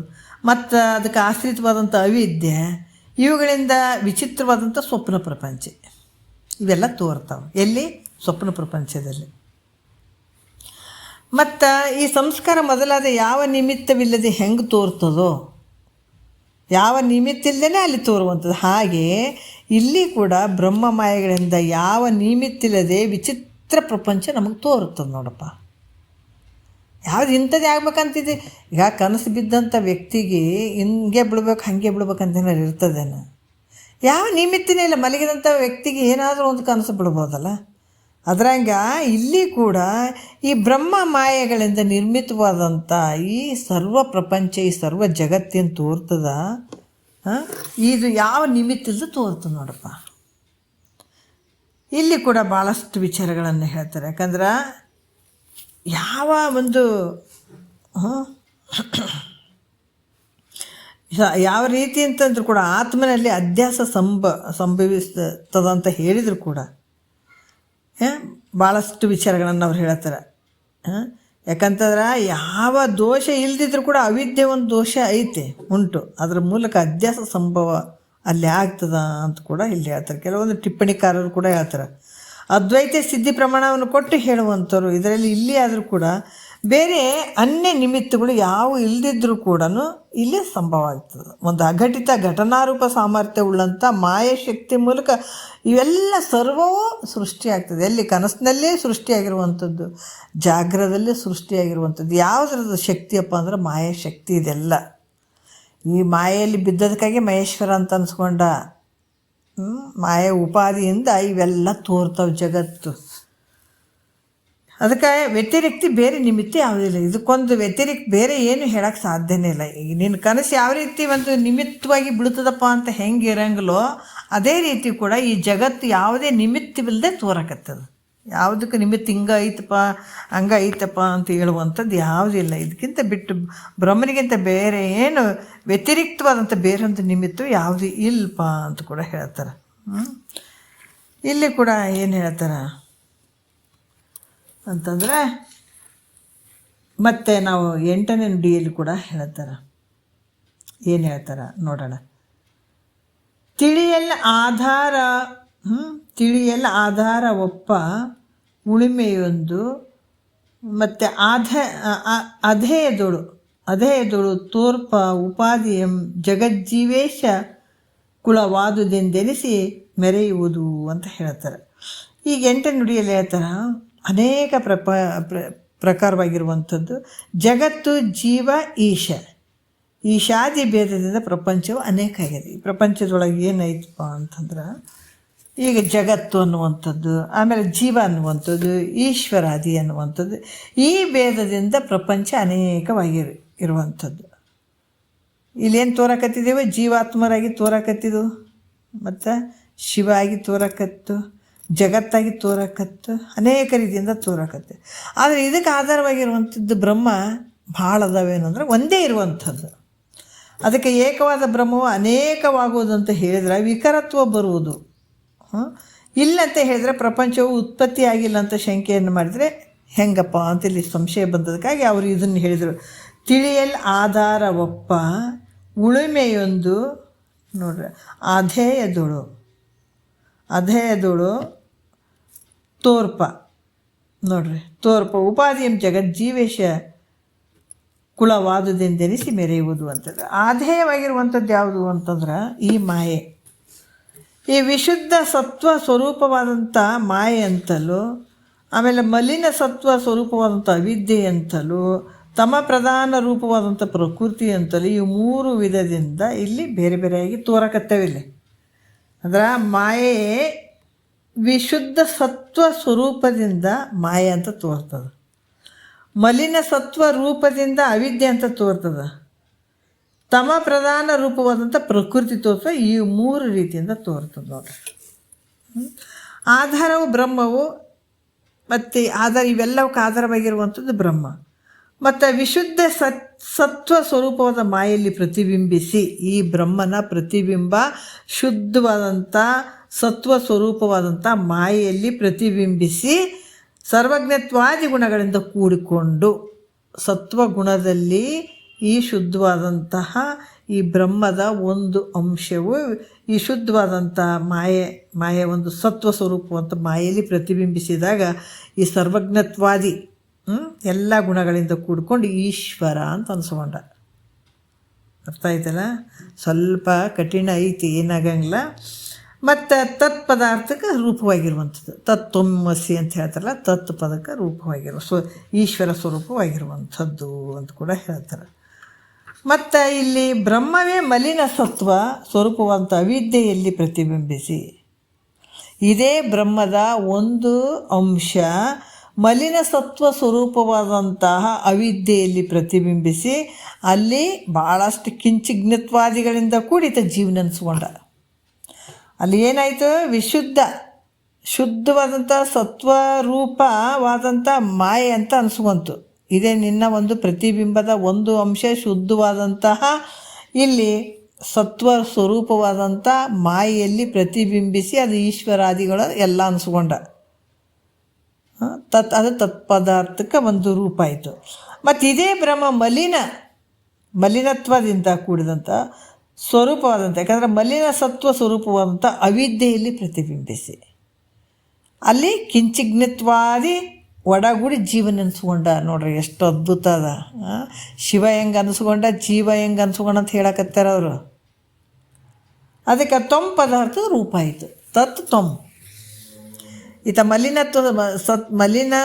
ಮತ್ತು ಅದಕ್ಕೆ ಆಶ್ರಿತವಾದಂಥ ಅವಿದ್ಯೆ, ಇವುಗಳಿಂದ ವಿಚಿತ್ರವಾದಂಥ ಸ್ವಪ್ನ ಪ್ರಪಂಚ ಇವೆಲ್ಲ ತೋರ್ತಾವೆ. ಎಲ್ಲಿ? ಸ್ವಪ್ನ ಪ್ರಪಂಚದಲ್ಲಿ. ಮತ್ತು ಈ ಸಂಸ್ಕಾರ ಮೊದಲಾದ ಯಾವ ನಿಮಿತ್ತವಿಲ್ಲದೆ ಹೆಂಗೆ ತೋರ್ತದೋ, ಯಾವ ನಿಮಿತ್ತ ಇಲ್ಲದೇ ಅಲ್ಲಿ ತೋರುವಂಥದ್ದು, ಹಾಗೆ ಇಲ್ಲಿ ಕೂಡ ಬ್ರಹ್ಮಮಾಯೆಗಳಿಂದ ಯಾವ ನಿಮಿತ್ತಿಲ್ಲದೆ ವಿಚಿತ್ರ ಪ್ರಪಂಚ ನಮಗೆ ತೋರುತ್ತದೆ ನೋಡಪ್ಪ. ಯಾವುದು ಇಂಥದ್ದು ಆಗ್ಬೇಕಂತಿದೆ. ಈಗ ಕನಸು ಬಿದ್ದಂಥ ವ್ಯಕ್ತಿಗೆ ಹಿಂಗೆ ಬಿಡ್ಬೇಕು ಹಾಗೆ ಬಿಡ್ಬೇಕಂತ ಏನಾರು ಇರ್ತದೇನು? ಯಾವ ನಿಮಿತ್ತನೇ ಇಲ್ಲ. ಮಲಗಿದಂಥ ವ್ಯಕ್ತಿಗೆ ಏನಾದರೂ ಒಂದು ಕನಸು ಬಿಡ್ಬೋದಲ್ಲ. ಅದರಂಗ ಇಲ್ಲಿ ಕೂಡ ಈ ಬ್ರಹ್ಮ ಮಾಯೆಗಳಿಂದ ನಿರ್ಮಿತವಾದಂಥ ಈ ಸರ್ವ ಪ್ರಪಂಚ, ಈ ಸರ್ವ ಜಗತ್ತೇನು ತೋರ್ತದ, ಇದು ಯಾವ ನಿಮಿತ್ತದ ತೋರ್ತದೆ ನೋಡಪ್ಪ. ಇಲ್ಲಿ ಕೂಡ ಭಾಳಷ್ಟು ವಿಚಾರಗಳನ್ನು ಹೇಳ್ತಾರೆ. ಯಾಕಂದ್ರೆ ಯಾವ ಒಂದು ಯಾವ ರೀತಿ ಅಂತಂದ್ರೂ ಕೂಡ ಆತ್ಮನಲ್ಲಿ ಅಧ್ಯಾಸ ಸಂಭವಿಸ್ತದಂತ ಹೇಳಿದ್ರು ಕೂಡ ಭಾಳಷ್ಟು ವಿಚಾರಗಳನ್ನು ಅವ್ರು ಹೇಳ್ತಾರೆ. ಯಾಕಂತಂದ್ರೆ ಯಾವ ದೋಷ ಇಲ್ದಿದ್ರು ಕೂಡ ಅವಿದ್ಯೆ ಒಂದು ದೋಷ ಐತೆ, ಉಂಟು. ಅದರ ಮೂಲಕ ಅಧ್ಯಾಸ ಸಂಭವ ಅಲ್ಲಿ ಆಗ್ತದ ಅಂತ ಕೂಡ ಇಲ್ಲಿ ಹೇಳ್ತಾರೆ. ಕೆಲವೊಂದು ಟಿಪ್ಪಣಿಕಾರರು ಕೂಡ ಹೇಳ್ತಾರೆ. ಅದ್ವೈತ ಸಿದ್ಧಿ ಪ್ರಮಾಣವನ್ನು ಕೊಟ್ಟು ಹೇಳುವಂಥವ್ರು ಇದರಲ್ಲಿ ಇಲ್ಲಿ ಆದರೂ ಕೂಡ ಬೇರೆ ಅನ್ಯ ನಿಮಿತ್ತಗಳು ಯಾವ ಇಲ್ಲದಿದ್ದರೂ ಕೂಡ ಇಲ್ಲಿ ಸಂಭವ ಆಗ್ತದೆ. ಒಂದು ಅಘಟಿತ ಘಟನಾರೂಪ ಸಾಮರ್ಥ್ಯ ಉಳ್ಳಂಥ ಮಾಯಾಶಕ್ತಿ ಮೂಲಕ ಇವೆಲ್ಲ ಸರ್ವವೂ ಸೃಷ್ಟಿಯಾಗ್ತದೆ. ಎಲ್ಲಿ? ಕನಸಿನಲ್ಲೇ ಸೃಷ್ಟಿಯಾಗಿರುವಂಥದ್ದು, ಜಾಗ್ರದಲ್ಲೇ ಸೃಷ್ಟಿಯಾಗಿರುವಂಥದ್ದು. ಯಾವುದ್ರದ್ದು ಶಕ್ತಿಯಪ್ಪ ಅಂದ್ರೆ ಮಾಯಾಶಕ್ತಿ. ಇದೆಲ್ಲ ಈ ಮಾಯೆಯಲ್ಲಿ ಬಿದ್ದದಕ್ಕಾಗಿ ಮಹೇಶ್ವರ ಅಂತ ಅನ್ಸ್ಕೊಂಡ. ಮಾಯೆ ಉಪಾಧಿಯಿಂದ ಇವೆಲ್ಲ ತೋರ್ತವೆ ಜಗತ್ತು. ಅದಕ್ಕೆ ವ್ಯತಿರಿಕ್ತಿ ಬೇರೆ ನಿಮಿತ್ತ ಯಾವುದಿಲ್ಲ. ಇದಕ್ಕೊಂದು ವ್ಯತಿರಿಕ್ತ ಬೇರೆ ಏನು ಹೇಳೋಕ್ಕೆ ಸಾಧ್ಯನೇ ಇಲ್ಲ. ಈಗ ನಿನ್ನ ಕನಸು ಯಾವ ರೀತಿ ಒಂದು ನಿಮಿತ್ತವಾಗಿ ಬೀಳ್ತದಪ್ಪ ಅಂತ ಹೆಂಗೆ ಇರಂಗಿಲ್ಲೋ ಅದೇ ರೀತಿ ಕೂಡ ಈ ಜಗತ್ತು ಯಾವುದೇ ನಿಮಿತ್ತವಿಲ್ಲದೆ ತೋರಕತ್ತದ. ಯಾವುದಕ್ಕೆ ನಿಮಿತ್ತ ಹಿಂಗೆ ಐತಪ್ಪ ಹಂಗೆ ಐತಪ್ಪ ಅಂತ ಹೇಳುವಂಥದ್ದು ಯಾವುದಿಲ್ಲ. ಇದಕ್ಕಿಂತ ಬಿಟ್ಟು ಬ್ರಹ್ಮನಿಗಿಂತ ಬೇರೆ ಏನು ವ್ಯತಿರಿಕ್ತವಾದಂಥ ಬೇರೊಂದು ನಿಮಿತ್ತ ಯಾವುದು ಇಲ್ಲಪ್ಪ ಅಂತ ಕೂಡ ಹೇಳ್ತಾರೆ. ಇಲ್ಲಿ ಕೂಡ ಏನು ಹೇಳ್ತಾರೆ ಅಂತಂದರೆ ಮತ್ತೆ ನಾವು 8ನೇ ನುಡಿಯಲ್ಲಿ ಕೂಡ ಹೇಳ್ತಾರೆ. ಏನು ಹೇಳ್ತಾರೆ ನೋಡೋಣ. ತಿಳಿಯಲ್ಲ ಆಧಾರ ಒಪ್ಪ ಉಳಿಮೆಯೊಂದು ಮತ್ತು ಅಧೇಯದೊಳು ತೋರ್ಪ ಉಪಾಧಿಯಂ ಜಗಜ್ಜೀವೇಶ ಕುಲವಾದುದೆಂದೆನಿಸಿ ಮೆರೆಯುವುದು ಅಂತ ಹೇಳ್ತಾರೆ. ಈಗ 8ನೇ ನುಡಿಯಲ್ಲಿ ಹೇಳ್ತಾರೆ ಅನೇಕ ಪ್ರಕಾರವಾಗಿರುವಂಥದ್ದು ಜಗತ್ತು, ಜೀವ, ಈಶಾದಿ ಭೇದದಿಂದ ಪ್ರಪಂಚವು ಅನೇಕ ಆಗಿದೆ. ಈ ಪ್ರಪಂಚದೊಳಗೆ ಏನೈತಪ್ಪ ಅಂತಂದ್ರೆ ಈಗ ಜಗತ್ತು ಅನ್ನುವಂಥದ್ದು, ಆಮೇಲೆ ಜೀವ ಅನ್ನುವಂಥದ್ದು, ಈಶ್ವರಾದಿ ಅನ್ನುವಂಥದ್ದು, ಈ ಭೇದದಿಂದ ಪ್ರಪಂಚ ಇರುವಂಥದ್ದು. ಇಲ್ಲೇನು ತೋರಕತ್ತಿದ್ದೇವೆ? ಜೀವಾತ್ಮರಾಗಿ ತೋರಕತ್ತಿದ್ದು, ಮತ್ತು ಶಿವ ಆಗಿ ತೋರಕತ್ತು, ಜಗತ್ತಾಗಿ ತೋರಕತ್ತು, ಅನೇಕ ರೀತಿಯಿಂದ ತೋರಕತ್ತೆ. ಆದರೆ ಇದಕ್ಕೆ ಆಧಾರವಾಗಿರುವಂಥದ್ದು ಬ್ರಹ್ಮ ಭಾಳ ಅದಾವೇನು ಅಂದರೆ ಒಂದೇ ಇರುವಂಥದ್ದು. ಅದಕ್ಕೆ ಏಕವಾದ ಬ್ರಹ್ಮವು ಅನೇಕವಾಗುವುದು ಅಂತ ಹೇಳಿದ್ರೆ ವಿಕರತ್ವ ಬರುವುದು. ಇಲ್ಲಂತ ಹೇಳಿದ್ರೆ ಪ್ರಪಂಚವು ಉತ್ಪತ್ತಿ ಆಗಿಲ್ಲ ಅಂತ ಶಂಕೆಯನ್ನು ಮಾಡಿದರೆ ಹೆಂಗಪ್ಪ ಅಂತ ಇಲ್ಲಿ ಸಂಶಯ ಬಂದದಕ್ಕಾಗಿ ಅವರು ಇದನ್ನು ಹೇಳಿದರು. ತಿಳಿಯಲ್ ಆಧಾರ ಒಪ್ಪ ಉಳುಮೆಯೊಂದು ನೋಡ್ರಿ ಅಧೇಯದೊಳು ತೋರ್ಪ ಉಪಾಧಿಯಂ ಜಗಜ್ಜೀವೇಶ ಕುಲವಾದುದೆಂದೆನಿಸಿ ಮೆರೆಯುವುದು ಅಂತಂದ್ರೆ ಆಧೇಯವಾಗಿರುವಂಥದ್ದು ಯಾವುದು ಅಂತಂದ್ರೆ ಈ ಮಾಯೆ. ಈ ವಿಶುದ್ಧ ಸತ್ವ ಸ್ವರೂಪವಾದಂಥ ಮಾಯೆ ಅಂತಲೂ, ಆಮೇಲೆ ಮಲಿನ ಸತ್ವ ಸ್ವರೂಪವಾದಂಥ ಅವಿದ್ಯೆ ಅಂತಲೂ, ತಮ ಪ್ರಧಾನ ರೂಪವಾದಂಥ ಪ್ರಕೃತಿ ಅಂತಲೂ ಈ 3 ವಿಧದಿಂದ ಇಲ್ಲಿ ಬೇರೆ ಬೇರೆಯಾಗಿ ತೋರಕತ್ತವಿಲ್ಲ. ಅಂದ್ರೆ ಮಾಯೆ ವಿಶುದ್ಧ ಸತ್ವ ಸ್ವರೂಪದಿಂದ ಮಾಯೆ ಅಂತ ತೋರ್ತದೆ, ಮಲಿನ ಸತ್ವ ರೂಪದಿಂದ ಅವಿದ್ಯೆ ಅಂತ ತೋರ್ತದೆ, ತಮ ಪ್ರಧಾನ ರೂಪವಾದಂಥ ಪ್ರಕೃತಿ ತೋರ್ತದೆ. ಈ 3 ರೀತಿಯಿಂದ ತೋರ್ತದೆ ನೋಡ್ರಿ. ಆಧಾರವು ಬ್ರಹ್ಮವು ಮತ್ತು ಇವೆಲ್ಲವಕ್ಕೆ ಆಧಾರವಾಗಿರುವಂಥದ್ದು ಬ್ರಹ್ಮ. ಮತ್ತು ವಿಶುದ್ಧ ಸತ್ವ ಸ್ವರೂಪವಾದ ಮಾಯೆಯಲ್ಲಿ ಪ್ರತಿಬಿಂಬಿಸಿ, ಈ ಬ್ರಹ್ಮನ ಪ್ರತಿಬಿಂಬ ಶುದ್ಧವಾದಂಥ ಸತ್ವ ಸ್ವರೂಪವಾದಂಥ ಮಾಯೆಯಲ್ಲಿ ಪ್ರತಿಬಿಂಬಿಸಿ ಸರ್ವಜ್ಞತ್ವಾದಿ ಗುಣಗಳಿಂದ ಕೂಡಿಕೊಂಡು ಸತ್ವಗುಣದಲ್ಲಿ ಈ ಶುದ್ಧವಾದಂತಹ ಈ ಬ್ರಹ್ಮದ ಒಂದು ಅಂಶವು ಈ ಶುದ್ಧವಾದಂಥ ಮಾಯೆ ಒಂದು ಸತ್ವ ಸ್ವರೂಪವಂತ ಮಾಯೆಯಲ್ಲಿ ಪ್ರತಿಬಿಂಬಿಸಿದಾಗ ಈ ಸರ್ವಜ್ಞತ್ವಾದಿ ಎಲ್ಲ ಗುಣಗಳಿಂದ ಕೂಡ್ಕೊಂಡು ಈಶ್ವರ ಅಂತ ಅನ್ಸ್ಕೊಂಡ. ಅರ್ಥ ಆಯ್ತಲ್ಲ? ಸ್ವಲ್ಪ ಕಠಿಣ ಐತಿ, ಏನಾಗಂಗಿಲ್ಲ. ಮತ್ತು ತತ್ ಪದಾರ್ಥಕ್ಕೆ ರೂಪವಾಗಿರುವಂಥದ್ದು, ತತ್ವಮಸಿ ಅಂತ ಹೇಳ್ತಾರಲ್ಲ, ತತ್ ಪದಕ್ಕೆ ಈಶ್ವರ ಸ್ವರೂಪವಾಗಿರುವಂಥದ್ದು ಅಂತ ಕೂಡ ಹೇಳ್ತಾರೆ. ಮತ್ತು ಇಲ್ಲಿ ಬ್ರಹ್ಮವೇ ಮಲಿನ ಸತ್ವ ಸ್ವರೂಪವಂತ ಅವಿದ್ಯೆಯಲ್ಲಿ ಪ್ರತಿಬಿಂಬಿಸಿ, ಇದೇ ಬ್ರಹ್ಮದ ಒಂದು ಅಂಶ ಮಲಿನ ಸತ್ವ ಸ್ವರೂಪವಾದಂತಹ ಅವಿದ್ಯೆಯಲ್ಲಿ ಪ್ರತಿಬಿಂಬಿಸಿ ಅಲ್ಲಿ ಭಾಳಷ್ಟು ಕಿಂಚಿಜ್ಞತ್ವಾದಿಗಳಿಂದ ಕೂಡಿತ ಜೀವನ ಅನಿಸ್ಕೊಂಡ. ಅಲ್ಲಿ ಏನಾಯಿತು? ಶುದ್ಧವಾದಂಥ ಸತ್ವರೂಪವಾದಂಥ ಮಾಯೆ ಅಂತ ಅನಿಸ್ಕೊಂತು. ಇದೇ ನಿನ್ನ ಒಂದು ಪ್ರತಿಬಿಂಬದ ಒಂದು ಅಂಶ ಶುದ್ಧವಾದಂತಹ ಇಲ್ಲಿ ಸತ್ವ ಸ್ವರೂಪವಾದಂಥ ಮಾಯೆಯಲ್ಲಿ ಪ್ರತಿಬಿಂಬಿಸಿ ಅದು ಈಶ್ವರಾದಿಗಳು ಎಲ್ಲ ಅನಿಸ್ಕೊಂಡ. ಅದು ತತ್ಪದಾರ್ಥಕ್ಕೆ ಒಂದು ರೂಪ ಆಯಿತು. ಮತ್ತು ಇದೇ ಬ್ರಹ್ಮ ಮಲಿನತ್ವದಿಂದ ಕೂಡಿದಂಥ ಸ್ವರೂಪವಾದಂಥ, ಯಾಕಂದರೆ ಮಲಿನ ಸತ್ವ ಸ್ವರೂಪವಾದಂಥ ಅವಿದ್ಯೆಯಲ್ಲಿ ಪ್ರತಿಬಿಂಬಿಸಿ ಅಲ್ಲಿ ಕಿಂಚಿಜ್ಞತ್ವಾದಿ ಒಡಗೂಡಿ ಜೀವನ ಅನಿಸ್ಕೊಂಡ. ನೋಡ್ರಿ ಎಷ್ಟು ಅದ್ಭುತ ಅದ. ಶಿವ ಹೆಂಗೆ ಅನಿಸ್ಕೊಂಡ, ಜೀವ ಹೆಂಗೆ ಅನಿಸ್ಕೊಂಡ ಅಂತ ಹೇಳಕತ್ತಾರ ಅವರು. ಅದಕ್ಕೆ ತ್ವಂ ಪದಾರ್ಥ ರೂಪ ಆಯಿತು, ತತ್ ತ್ವಂ. ಈತ ಮಲಿನ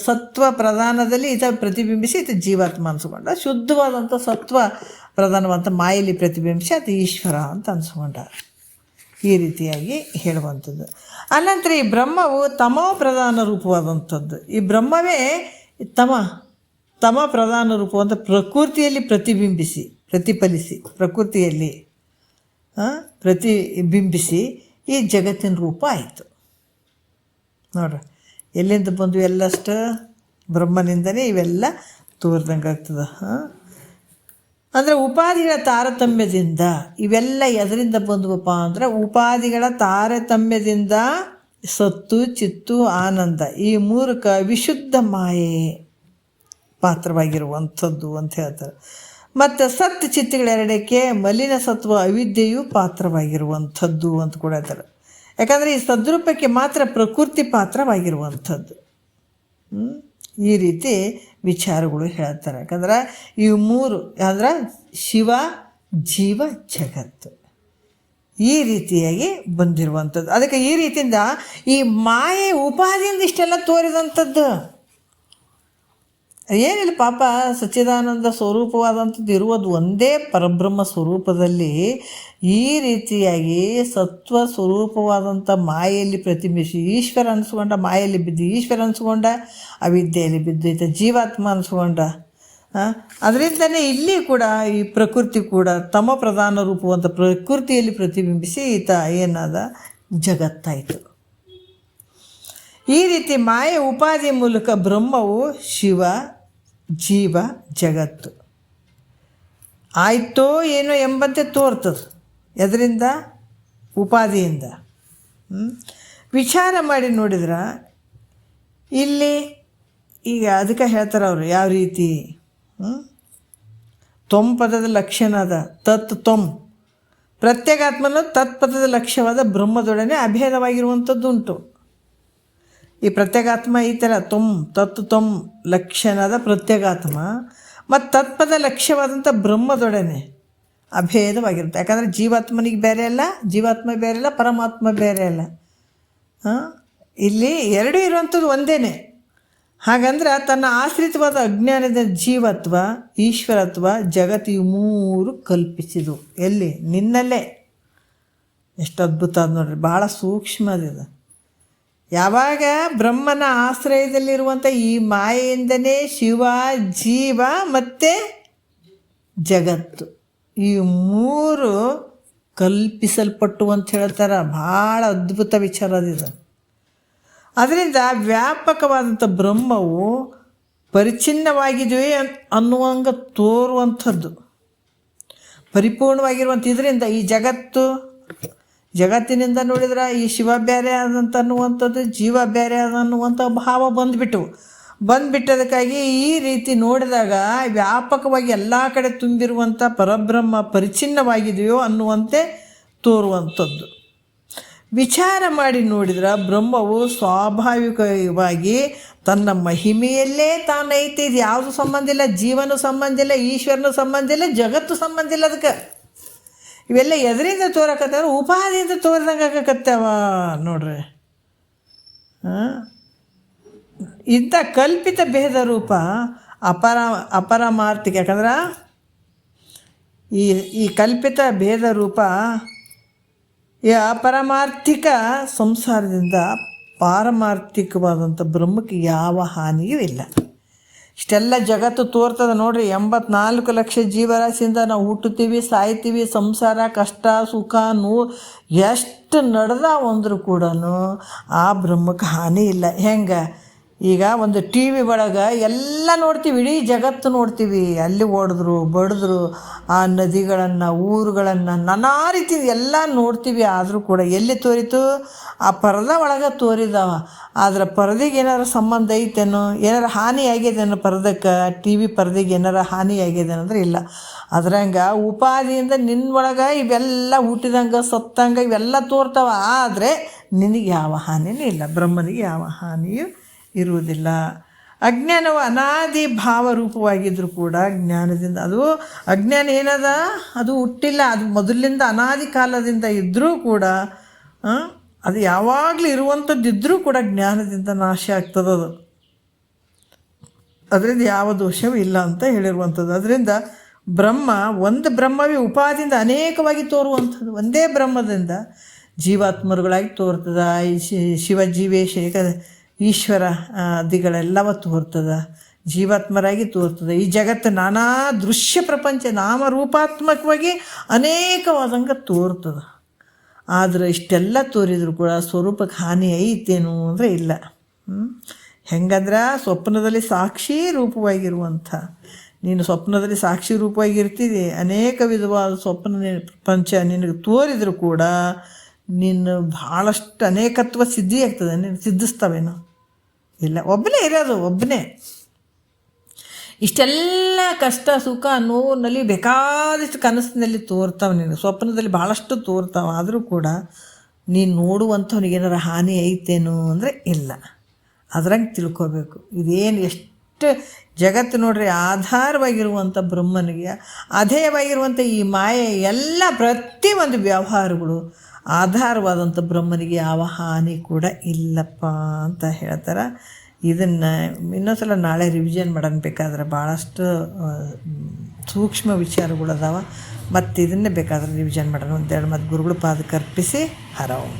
ಸತ್ವ ಪ್ರಧಾನದಲ್ಲಿ ಈತ ಪ್ರತಿಬಿಂಬಿಸಿ ಈತ ಜೀವಾತ್ಮ ಅನ್ಸ್ಕೊಂಡ. ಶುದ್ಧವಾದಂಥ ಸತ್ವ ಪ್ರಧಾನವಂತ ಮಾಯಲ್ಲಿ ಪ್ರತಿಬಿಂಬಿಸಿ ಆತ ಈಶ್ವರ ಅಂತ ಅನ್ಸ್ಕೊಂಡ. ಈ ರೀತಿಯಾಗಿ ಹೇಳುವಂಥದ್ದು. ಅನಂತರ ಈ ಬ್ರಹ್ಮವು ತಮೋ ಪ್ರಧಾನ ರೂಪವಾದಂಥದ್ದು. ಈ ಬ್ರಹ್ಮವೇ ತಮ ಪ್ರಧಾನ ರೂಪವಂತ ಪ್ರಕೃತಿಯಲ್ಲಿ ಪ್ರತಿಫಲಿಸಿ ಪ್ರಕೃತಿಯಲ್ಲಿ ಪ್ರತಿಬಿಂಬಿಸಿ ಈ ಜಗತ್ತಿನ ರೂಪ ಆಯಿತು. ನೋಡ್ರಿ, ಎಲ್ಲಿಂದ ಬಂದು ಎಲ್ಲಷ್ಟು ಬ್ರಹ್ಮನಿಂದನೇ ಇವೆಲ್ಲ ತೋರ್ದಂಗೆ ಆಗ್ತದೆ. ಅಂದರೆ ಉಪಾಧಿಗಳ ತಾರತಮ್ಯದಿಂದ ಇವೆಲ್ಲ ಎದರಿಂದ ಬಂದವಪ್ಪ ಅಂದರೆ ಉಪಾಧಿಗಳ ತಾರತಮ್ಯದಿಂದ ಸತ್ತು ಚಿತ್ತು ಆನಂದ ಈ ಮೂರಕ್ಕೆ ವಿಶುದ್ಧ ಮಾಯೆ ಪಾತ್ರವಾಗಿರುವಂಥದ್ದು ಅಂತ ಹೇಳ್ತಾರೆ. ಮತ್ತು ಸತ್ ಚಿತ್ತಗಳೆರಡಕ್ಕೆ ಮಲಿನ ಸತ್ವ ಅವಿದ್ಯೆಯು ಪಾತ್ರವಾಗಿರುವಂಥದ್ದು ಅಂತ ಕೂಡ ಹೇಳ್ತಾರೆ. ಯಾಕಂದರೆ ಈ ಸದ್ರೂಪಕ್ಕೆ ಮಾತ್ರ ಪ್ರಕೃತಿ ಪಾತ್ರವಾಗಿರುವಂಥದ್ದು. ಈ ರೀತಿ ವಿಚಾರಗಳು ಹೇಳ್ತಾರೆ. ಯಾಕಂದ್ರೆ ಇವು ಮೂರು ಅಂದ್ರೆ ಶಿವ ಜೀವ ಜಗತ್ತು ಈ ರೀತಿಯಾಗಿ ಬಂದಿರುವಂಥದ್ದು. ಅದಕ್ಕೆ ಈ ರೀತಿಯಿಂದ ಈ ಮಾಯೆ ಉಪಾಧಿಯಿಂದ ಇಷ್ಟೆಲ್ಲ ತೋರಿದಂಥದ್ದು ಏನಿಲ್ಲ. ಪಾಪ ಸಚ್ಚಿದಾನಂದ ಸ್ವರೂಪವಾದಂಥದ್ದು ಇರುವುದು ಒಂದೇ ಪರಬ್ರಹ್ಮ ಸ್ವರೂಪದಲ್ಲಿ ಈ ರೀತಿಯಾಗಿ ಸತ್ವ ಸ್ವರೂಪವಾದಂಥ ಮಾಯೆಯಲ್ಲಿ ಪ್ರತಿಬಿಂಬಿಸಿ ಈಶ್ವರ ಅನಿಸ್ಕೊಂಡ, ಮಾಯೆಯಲ್ಲಿ ಬಿದ್ದು ಈಶ್ವರ ಅನಿಸ್ಕೊಂಡ, ಅವಿದ್ಯೆಯಲ್ಲಿ ಬಿದ್ದು ಈತ ಜೀವಾತ್ಮ ಅನಿಸ್ಕೊಂಡ. ಅದರಿಂದನೇ ಇಲ್ಲಿ ಕೂಡ ಈ ಪ್ರಕೃತಿ ಕೂಡ ತಮ ಪ್ರಧಾನ ರೂಪವಂತ ಪ್ರಕೃತಿಯಲ್ಲಿ ಪ್ರತಿಬಿಂಬಿಸಿ ಈತ ಏನಾದ ಜಗತ್ತಾಯಿತು. ಈ ರೀತಿ ಮಾಯೆ ಉಪಾಧಿ ಮೂಲಕ ಬ್ರಹ್ಮವು ಶಿವ ಜೀವ ಜಗತ್ತು ಆಯಿತೋ ಏನೋ ಎಂಬಂತೆ ತೋರ್ತದೆ. ಎದರಿಂದ? ಉಪಾಧಿಯಿಂದ. ವಿಚಾರ ಮಾಡಿ ನೋಡಿದ್ರೆ ಇಲ್ಲಿ ಈಗ ಅದಕ್ಕೆ ಹೇಳ್ತಾರೆ ಅವರು ಯಾವ ರೀತಿ ಪದದ ಲಕ್ಷಣ ಅದ ತ್ವಂ ಪ್ರತ್ಯೇಗಾತ್ಮನ ತತ್ಪದದ ಲಕ್ಷ್ಯವಾದ ಬ್ರಹ್ಮದೊಡನೆ ಅಭೇದವಾಗಿರುವಂಥದ್ದು ಉಂಟು. ಈ ಪ್ರತ್ಯೇಗಾತ್ಮ ಈ ಥರ ತ್ವಂ ಲಕ್ಷಣದ ಪ್ರತ್ಯೇಗಾತ್ಮ ಮತ್ತು ತತ್ಪದ ಲಕ್ಷ್ಯವಾದಂಥ ಬ್ರಹ್ಮದೊಡನೆ ಅಭೇದವಾಗಿರುತ್ತೆ. ಯಾಕಂದರೆ ಜೀವಾತ್ಮನಿಗೆ ಬೇರೆ ಅಲ್ಲ, ಜೀವಾತ್ಮ ಬೇರೆ ಅಲ್ಲ, ಪರಮಾತ್ಮ ಬೇರೆ ಅಲ್ಲ. ಇಲ್ಲಿ ಎರಡೂ ಇರುವಂಥದ್ದು ಒಂದೇ. ಹಾಗಂದ್ರೆ ತನ್ನ ಆಶ್ರಿತವಾದ ಅಜ್ಞಾನದ ಜೀವತ್ವ ಈಶ್ವರತ್ವ ಜಗತ್ತು ಇವು ಮೂರು ಕಲ್ಪಿಸಿದು. ಎಲ್ಲಿ? ನಿನ್ನಲ್ಲೇ. ಎಷ್ಟು ಅದ್ಭುತ ಅದು ನೋಡ್ರಿ, ಭಾಳ ಸೂಕ್ಷ್ಮ ಅದಿದೆ. ಯಾವಾಗ ಬ್ರಹ್ಮನ ಆಶ್ರಯದಲ್ಲಿರುವಂಥ ಈ ಮಾಯೆಯಿಂದನೇ ಶಿವ ಜೀವ ಮತ್ತು ಜಗತ್ತು ಈ ಮೂರು ಕಲ್ಪಿಸಲ್ಪಟ್ಟು ಅಂತ ಹೇಳ್ತಾರೆ. ಭಾಳ ಅದ್ಭುತ ವಿಚಾರ ಅದಿದೆ. ಅದರಿಂದ ವ್ಯಾಪಕವಾದಂಥ ಬ್ರಹ್ಮವು ಪರಿಚ್ಛಿನ್ನವಾಗಿದೆಯೇ ಅನ್ನುವಂಗೆ ತೋರುವಂಥದ್ದು ಪರಿಪೂರ್ಣವಾಗಿರುವಂಥ. ಇದರಿಂದ ಈ ಜಗತ್ತಿನಿಂದ ನೋಡಿದ್ರೆ ಈ ಶಿವ ಬೇರೆ ಆದಂತ ಅನ್ನುವಂಥದ್ದು ಜೀವ ಬೇರೆ ಆದ ಅನ್ನುವಂಥ ಭಾವ ಬಂದುಬಿಟ್ಟದಕ್ಕಾಗಿ ಈ ರೀತಿ ನೋಡಿದಾಗ ವ್ಯಾಪಕವಾಗಿ ಎಲ್ಲ ಕಡೆ ತುಂಬಿರುವಂಥ ಪರಬ್ರಹ್ಮ ಪರಿಚ್ಛಿನ್ನವಾಗಿದೆಯೋ ಅನ್ನುವಂತೆ ತೋರುವಂಥದ್ದು. ವಿಚಾರ ಮಾಡಿ ನೋಡಿದ್ರೆ ಬ್ರಹ್ಮವು ಸ್ವಾಭಾವಿಕವಾಗಿ ತನ್ನ ಮಹಿಮೆಯಲ್ಲೇ ತಾನೈತೆ. ಇದು ಯಾವುದು ಸಂಬಂಧ ಇಲ್ಲ, ಜೀವನ ಸಂಬಂಧ ಇಲ್ಲ, ಈಶ್ವರನ ಸಂಬಂಧ ಇಲ್ಲ, ಜಗತ್ತು ಸಂಬಂಧ ಇಲ್ಲ. ಅದಕ್ಕೆ ಇವೆಲ್ಲ ಎದರಿಂದ ತೋರಕತ್ತಾವ? ಉಪಾಧಿಯಿಂದ ತೋರಿದಂಗೆ ಆಗಕತ್ತಾವ ನೋಡ್ರಿ. ಇಂಥ ಕಲ್ಪಿತ ಭೇದ ರೂಪ ಅಪರಮಾರ್ಥಿಕ. ಯಾಕಂದ್ರೆ ಈ ಕಲ್ಪಿತ ಭೇದ ರೂಪ ಈ ಅಪರಮಾರ್ಥಿಕ ಸಂಸಾರದಿಂದ ಪಾರಮಾರ್ಥಿಕವಾದಂಥ ಬ್ರಹ್ಮಕ್ಕೆ ಯಾವ ಹಾನಿಯೂ ಇಲ್ಲ. ಇಷ್ಟೆಲ್ಲ ಜಗತ್ತು ತೋರ್ತದೆ ನೋಡ್ರಿ. 84 ಲಕ್ಷ ಜೀವರಾಶಿಯಿಂದ ನಾವು ಹುಟ್ಟುತ್ತೀವಿ, ಸಾಯ್ತೀವಿ, ಸಂಸಾರ ಕಷ್ಟ ಸುಖ ನೋವು ಎಷ್ಟು ನಡೆದಾವ ಅಂದರೂ ಕೂಡ ಆ ಬ್ರಹ್ಮಕ್ಕೆ ಹಾನಿ ಇಲ್ಲ. ಹೆಂಗೆ? ಈಗ ಒಂದು ಟಿ ವಿ ಒಳಗೆ ಎಲ್ಲ ನೋಡ್ತೀವಿ, ಇಡೀ ಜಗತ್ತು ನೋಡ್ತೀವಿ. ಅಲ್ಲಿ ಹೊಡೆದ್ರು ಬಡಿದ್ರು ಆ ನದಿಗಳನ್ನು ಊರುಗಳನ್ನು ನಾನಾ ರೀತಿ ಎಲ್ಲ ನೋಡ್ತೀವಿ. ಆದರೂ ಕೂಡ ಎಲ್ಲಿ ತೋರಿತು? ಆ ಪರದ ಒಳಗೆ ತೋರಿದಾವ. ಆದ್ರೆ ಪರದೆಗೆ ಏನಾರು ಸಂಬಂಧ ಐತೇನೋ? ಏನಾರು ಹಾನಿ ಆಗ್ಯದೇನೋ ಪರದಕ್ಕೆ? ಟಿ ವಿ ಪರದೆಗೆ ಏನಾರು ಹಾನಿ ಆಗ್ಯದೇನಂದ್ರೆ ಇಲ್ಲ. ಅದ್ರಂಗೆ ಉಪಾಧಿಯಿಂದ ನಿನ್ನೊಳಗೆ ಇವೆಲ್ಲ ಹುಟ್ಟಿದಂಗೆ ಸತ್ತಂಗೆ ಇವೆಲ್ಲ ತೋರ್ತಾವ. ಆದರೆ ನಿನಗೆ ಯಾವ ಹಾನಿಯೂ ಇಲ್ಲ, ಬ್ರಹ್ಮನಿಗೆ ಯಾವ ಹಾನಿಯೂ ಇರುವುದಿಲ್ಲ. ಅಜ್ಞಾನವು ಅನಾದಿ ಭಾವರೂಪವಾಗಿದ್ದರೂ ಕೂಡ ಜ್ಞಾನದಿಂದ ಅದು ಅಜ್ಞಾನ ಏನದ? ಅದು ಹುಟ್ಟಿಲ್ಲ, ಅದು ಮೊದಲಿಂದ ಅನಾದಿ ಕಾಲದಿಂದ ಇದ್ದರೂ ಕೂಡ ಅದು ಯಾವಾಗಲೂ ಇರುವಂಥದ್ದಿದ್ದರೂ ಕೂಡ ಜ್ಞಾನದಿಂದ ನಾಶ ಆಗ್ತದದು. ಅದರಿಂದ ಯಾವ ದೋಷವೂ ಇಲ್ಲ ಅಂತ ಹೇಳಿರುವಂಥದ್ದು. ಅದರಿಂದ ಬ್ರಹ್ಮ ಒಂದು ಬ್ರಹ್ಮವೇ ಉಪಾದಿಯಿಂದ ಅನೇಕವಾಗಿ ತೋರುವಂಥದ್ದು. ಒಂದೇ ಬ್ರಹ್ಮದಿಂದ ಜೀವಾತ್ಮರುಗಳಾಗಿ ತೋರ್ತದ. ಶಿವ ಜೀವೇಶ ಈಶ್ವರ ಆದಿಗಳೆಲ್ಲವ ತೋರ್ತದ, ಜೀವಾತ್ಮರಾಗಿ ತೋರ್ತದೆ. ಈ ಜಗತ್ತು ನಾನಾ ದೃಶ್ಯ ಪ್ರಪಂಚ ನಾಮರೂಪಾತ್ಮಕವಾಗಿ ಅನೇಕವಾದಂಗೆ ತೋರ್ತದೆ. ಆದರೆ ಇಷ್ಟೆಲ್ಲ ತೋರಿದ್ರು ಕೂಡ ಸ್ವರೂಪಕ್ಕೆ ಹಾನಿ ಐತೇನು ಅಂದರೆ ಇಲ್ಲ. ಹೆಂಗಂದ್ರೆ ಸ್ವಪ್ನದಲ್ಲಿ ಸಾಕ್ಷಿ ರೂಪವಾಗಿರುವಂಥ ನೀನು ಸ್ವಪ್ನದಲ್ಲಿ ಸಾಕ್ಷಿ ರೂಪವಾಗಿರ್ತಿದ್ದಿ. ಅನೇಕ ವಿಧವಾದ ಸ್ವಪ್ನ ಪ್ರಪಂಚ ನಿನಗೆ ತೋರಿದರೂ ಕೂಡ ನೀನು ಭಾಳಷ್ಟು ಅನೇಕತ್ವ ಸಿದ್ಧಿ ಆಗ್ತದೆ. ನೀನು ಸಿದ್ಧಿಸ್ತವೇನು ಇಲ್ಲ. ಒಬ್ಬನೇ ಇರೋದು, ಒಬ್ಬನೇ. ಇಷ್ಟೆಲ್ಲ ಕಷ್ಟ ಸುಖ ನೋವಿನಲ್ಲಿ ಬೇಕಾದಷ್ಟು ಕನಸಿನಲ್ಲಿ ತೋರ್ತಾವೆ, ನೀನು ಸ್ವಪ್ನದಲ್ಲಿ ಭಾಳಷ್ಟು ತೋರ್ತಾವೆ. ಆದರೂ ಕೂಡ ನೀನು ನೋಡುವಂಥವ್ನಿಗೆ ಏನಾರ ಹಾನಿ ಐತೇನು ಅಂದರೆ ಇಲ್ಲ. ಅದ್ರಂಗೆ ತಿಳ್ಕೊಬೇಕು. ಇದೇನು ಎಷ್ಟು ಜಗತ್ತು ನೋಡ್ರಿ, ಆಧಾರವಾಗಿರುವಂಥ ಬ್ರಹ್ಮನಿಗೆ ಅಧೇಯವಾಗಿರುವಂಥ ಈ ಮಾಯೆ ಎಲ್ಲ ಪ್ರತಿಯೊಂದು ವ್ಯವಹಾರಗಳು ಆಧಾರವಾದಂಥ ಬ್ರಹ್ಮನಿಗೆ ಯಾವ ಹಾನಿ ಕೂಡ ಇಲ್ಲಪ್ಪ ಅಂತ ಹೇಳ್ತಾರೆ. ಇದನ್ನು ಇನ್ನೊಂದ್ಸಲ ನಾಳೆ ರಿವಿಷನ್ ಮಾಡೋಣ ಬೇಕಾದ್ರೆ. ಭಾಳಷ್ಟು ಸೂಕ್ಷ್ಮ ವಿಚಾರಗಳು ಅದಾವ. ಮತ್ತು ಇದನ್ನೇ ಬೇಕಾದ್ರೆ ರಿವಿಷನ್ ಮಾಡೋಣ ಒಂದೆರಡು. ಮತ್ತು ಗುರುಗಳು ಪಾದಕ್ಕೆ ಅರ್ಪಿಸಿ ಹರ ಓಂ.